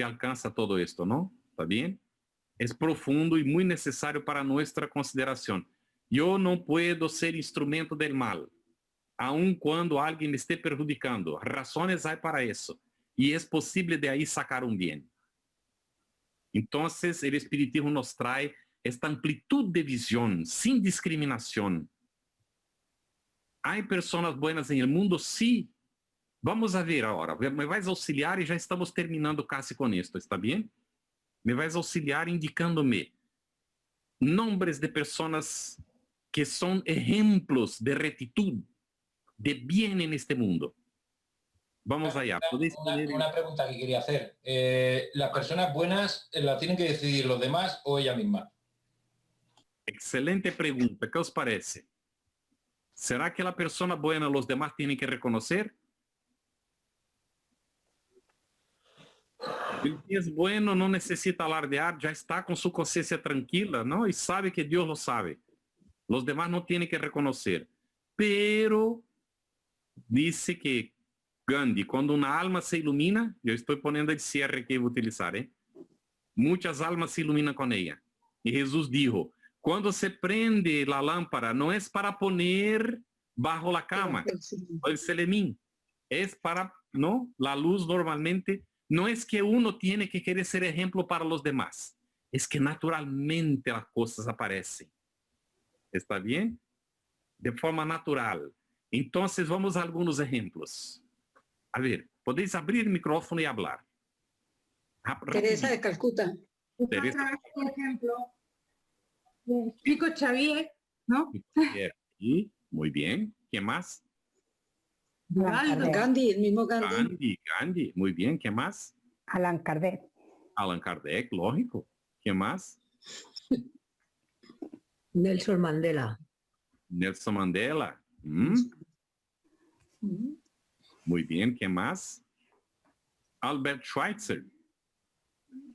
alcanza todo esto, ¿no? ¿Está bien? Es profundo y muy necesario para nuestra consideración. Yo no puedo ser instrumento del mal. aun cuando alguien esté perjudicando. Razones hay para eso. Y es posible de ahí sacar un bien. Entonces, el espiritismo nos trae esta amplitud de visión, sin discriminación. ¿Hay personas buenas en el mundo? Sí. Vamos a ver ahora. Me vais a auxiliar y ya estamos terminando casi con esto, ¿está bien? Me vais a auxiliar indicándome nombres de personas que son ejemplos de rectitud, de bien en este mundo. Vamos allá. Una pregunta que quería hacer. ¿Las personas buenas las tienen que decidir los demás o ella misma? Excelente pregunta. ¿Qué os parece? ¿Será que la persona buena los demás tienen que reconocer? El que es bueno no necesita alardear, ya está con su conciencia tranquila, ¿no? Y sabe que Dios lo sabe. Los demás no tienen que reconocer. Pero dice que Gandhi, cuando una alma se ilumina, yo estoy poniendo el cierre que voy a utilizar, muchas almas se iluminan con ella. Y Jesús dijo, cuando se prende la lámpara, no es para poner bajo la cama, el selemín, es para, ¿no? La luz normalmente, no es que uno tiene que querer ser ejemplo para los demás, es que naturalmente las cosas aparecen. ¿Está bien? De forma natural. Entonces vamos a algunos ejemplos. A ver, podéis abrir el micrófono y hablar. Teresa de Calcuta. Teresa. Por ejemplo, Pico Xavier, ¿no? Y, muy bien. ¿Quién más? Gandhi, el mismo Gandhi. Gandhi. Muy bien. ¿Quién más? Allan Kardec. Allan Kardec, lógico. ¿Quién más? Nelson Mandela. Nelson Mandela. Muy bien. ¿Quién más? Albert Schweitzer.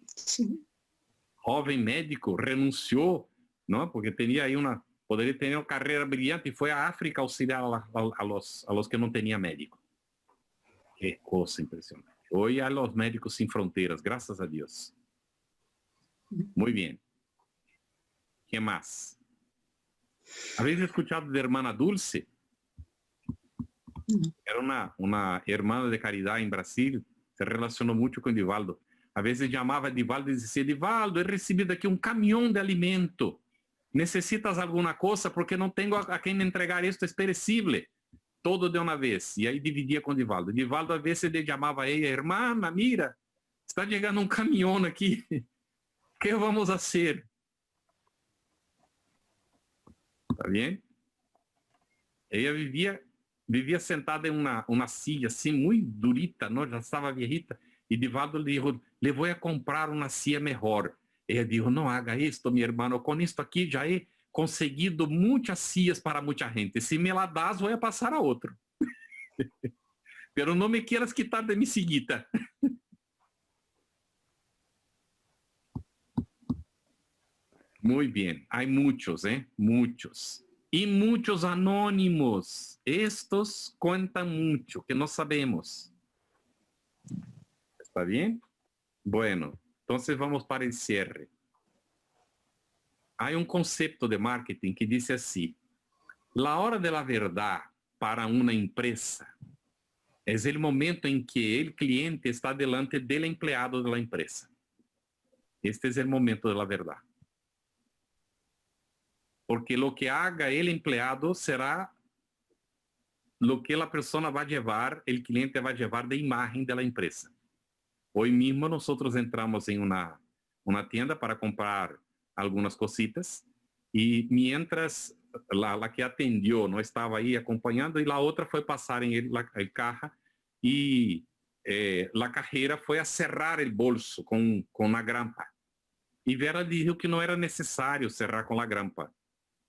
Sí. Joven médico, renunció, ¿no? Porque tenía ahí podría tener una carrera brillante y fue a África a auxiliar a los que no tenían médico. Qué cosa impresionante. Hoy hay los médicos sin fronteras, gracias a Dios. Muy bien. ¿Qué más? ¿Habéis escuchado de hermana Dulce? Era una hermana de caridad en Brasil, se relacionó mucho con Divaldo. A veces llamaba a Divaldo y decía, Divaldo, he recibido aquí un camión de alimento. ¿Necesitas alguna cosa? Porque no tengo a quien entregar esto, es perecible. Todo de una vez. Y ahí dividía con Divaldo. Divaldo a veces le llamaba a ella, hermana, mira, está llegando un camión aquí. ¿Qué vamos a hacer? ¿Está bien? Ella vivía sentada en una silla así muy durita, ¿no? Ya estaba viejita. Y Divaldo le dijo, le voy a comprar una silla mejor. Ella dijo, no haga esto, mi hermano, con esto aquí ya he conseguido muchas sillas para mucha gente. Si me la das, voy a pasar a otro. Pero no me quieras quitar de mi sillita. Muy bien, hay muchos, muchos. Y muchos anónimos. Estos cuentan mucho, que no sabemos. ¿Está bien? Bueno, entonces vamos para el cierre. Hay un concepto de marketing que dice así, la hora de la verdad para una empresa es el momento en que el cliente está delante del empleado de la empresa. Este es el momento de la verdad. Porque lo que haga el empleado será lo que la persona va a llevar, el cliente va a llevar de imagen de la empresa. Hoy mismo nosotros entramos en una tienda para comprar algunas cositas y mientras la que atendió no estaba ahí acompañando y la otra fue pasar en el caja y la cajera fue a cerrar el bolso con la grampa. Y Vera dijo que no era necesario cerrar con la grampa.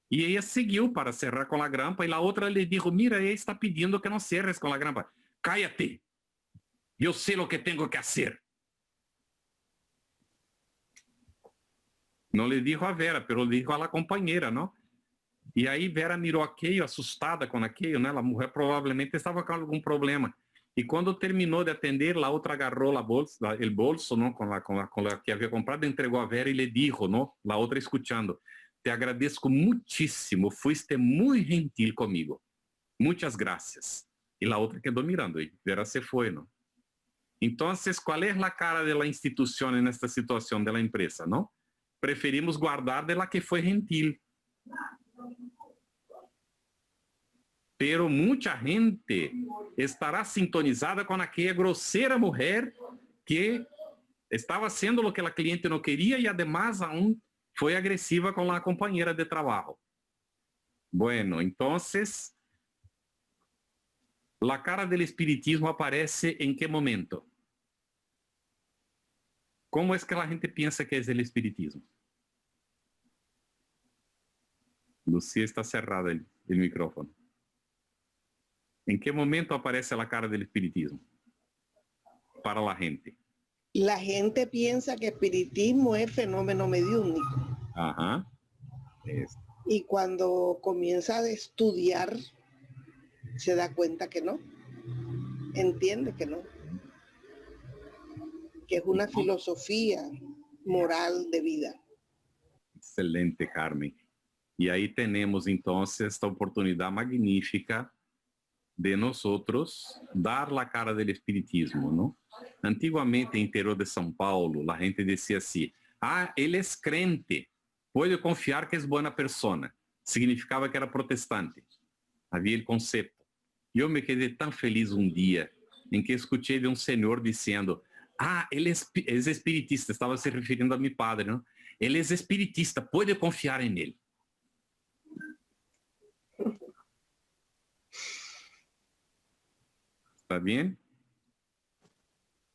Y ella siguió para cerrar con la grampa y la otra le dijo, mira, ella está pidiendo que no cierres con la grampa. Cállate. Yo sé lo que tengo que hacer. No le dijo a Vera, pero le dijo a la compañera, ¿no? Y ahí Vera miró aquello, asustada con aquello, ¿no? La mujer probablemente estaba con algún problema. Y cuando terminó de atender, la otra agarró el bolso, ¿no? Con la que había comprado, entregó a Vera y le dijo, ¿no? La otra escuchando, te agradezco muchísimo, fuiste muy gentil conmigo. muchas gracias. Y la otra quedó mirando y Vera se fue, ¿no? Entonces, ¿cuál es la cara de la institución en esta situación de la empresa, no? Preferimos guardar de la que fue gentil. Pero mucha gente estará sintonizada con aquella grosera mujer que estaba haciendo lo que la cliente no quería y además aún fue agresiva con la compañera de trabajo. Bueno, entonces, la cara del espiritismo aparece ¿en qué momento? ¿Cómo es que la gente piensa que es el espiritismo? Lucía está cerrada el micrófono. ¿En qué momento aparece la cara del espiritismo para la gente? La gente piensa que espiritismo es fenómeno mediúnico. Ajá. Y cuando comienza a estudiar, se da cuenta que no. Entiende que no. Que es una filosofía moral de vida. Excelente, Carmen. Y ahí tenemos entonces esta oportunidad magnífica de nosotros dar la cara del espiritismo, ¿no? Antiguamente, en el interior de São Paulo, la gente decía así, él es crente, puede confiar que es buena persona. Significaba que era protestante. Había el concepto. Yo me quedé tan feliz un día en que escuché de un señor diciendo, él es espiritista, estaba se refiriendo a mi padre, ¿no? Él es espiritista, puede confiar en él. ¿Está bien?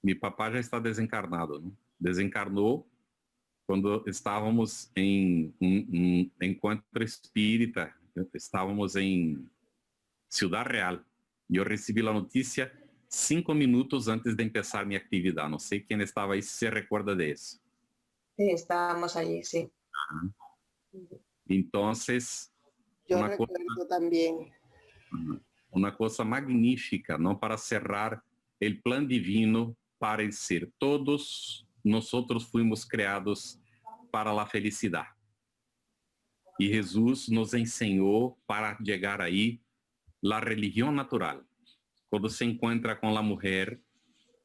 Mi papá ya está desencarnado, ¿no? Desencarnó cuando estábamos en un encuentro espírita, estábamos en Ciudad Real. Yo recibí la noticia 5 minutos antes de empezar mi actividad. No sé quién estaba ahí, si se recuerda de eso. Sí, estábamos allí, sí. Entonces, yo recuerdo también. Una cosa magnífica, ¿no? Para cerrar el plan divino para el ser. Todos nosotros fuimos creados para la felicidad. Y Jesús nos enseñó para llegar ahí la religión natural. Cuando se encuentra con la mujer,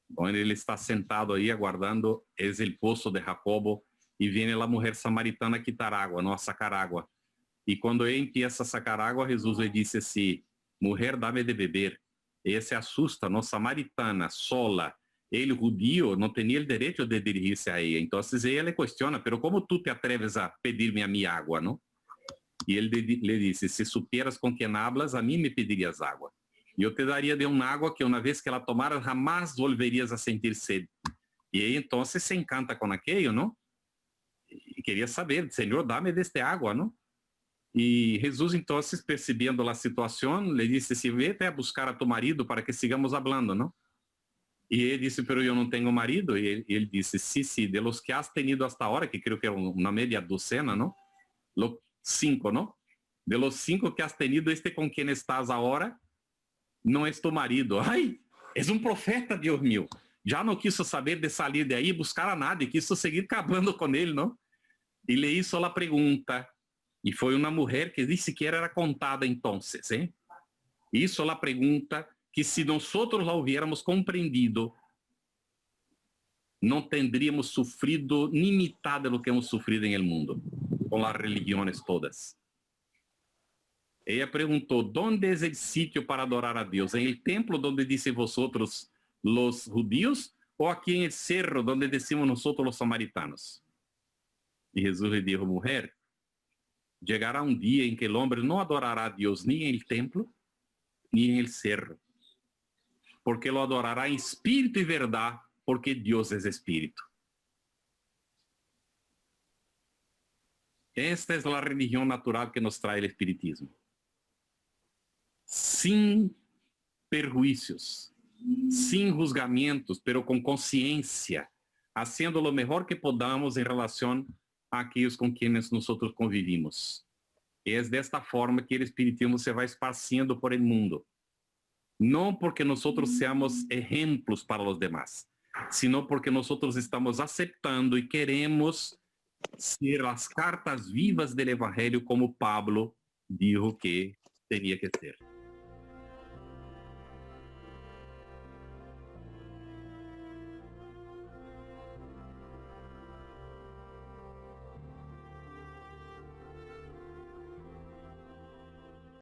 donde él está sentado ahí aguardando, es el pozo de Jacobo, y viene la mujer samaritana a quitar agua, ¿no? A sacar agua. Y cuando él empieza a sacar agua, Jesús le dice así, mujer, dame de beber. Ella se asusta, ¿no? Samaritana, sola. El judío no tenía el derecho de dirigirse a ella. Entonces ella le cuestiona, pero ¿cómo tú te atreves a pedirme a mí agua, no? Y él le dice, si supieras con quién hablas, a mí me pedirías agua. Yo te daría de un agua que una vez que la tomaras jamás volverías a sentir sed. Y ella entonces se encanta con aquello, ¿no? Y quería saber, Señor, dame de este agua, ¿no? Y Jesús entonces, percibiendo la situación, le dice, si vete a buscar a tu marido para que sigamos hablando, ¿no? Y él dice, pero yo no tengo marido. Y él dice, sí, de los que has tenido hasta ahora, que creo que era una media docena, ¿no? 5, ¿no? De los 5 que has tenido, este con quien estás ahora no es tu marido. ¡Ay! Es un profeta, Dios mío. Ya no quiso saber de salir de ahí y buscar a nadie, quiso seguir acabando con él, ¿no? Y le hizo la pregunta. Y fue una mujer que ni siquiera era contada entonces, ¿eh? Hizo la pregunta que si nosotros la hubiéramos comprendido, no tendríamos sufrido ni mitad de lo que hemos sufrido en el mundo, con las religiones todas. Ella preguntó, ¿dónde es el sitio para adorar a Dios? ¿En el templo donde dicen vosotros los judíos o aquí en el cerro donde decimos nosotros los samaritanos? Y Jesús le dijo, mujer, llegará un día en que el hombre no adorará a Dios ni en el templo ni en el cerro, porque lo adorará en espíritu y verdad, porque Dios es espíritu. Esta es la religión natural que nos trae el espiritismo. Sin perjuicios, sin juzgamientos, pero con conciencia, haciendo lo mejor que podamos en relación a aquellos con quienes nosotros convivimos. Es de esta forma que el espiritismo se va esparciendo por el mundo. No porque nosotros seamos ejemplos para los demás, sino porque nosotros estamos aceptando y queremos ser las cartas vivas del Evangelio como Pablo dijo que tenía que ser.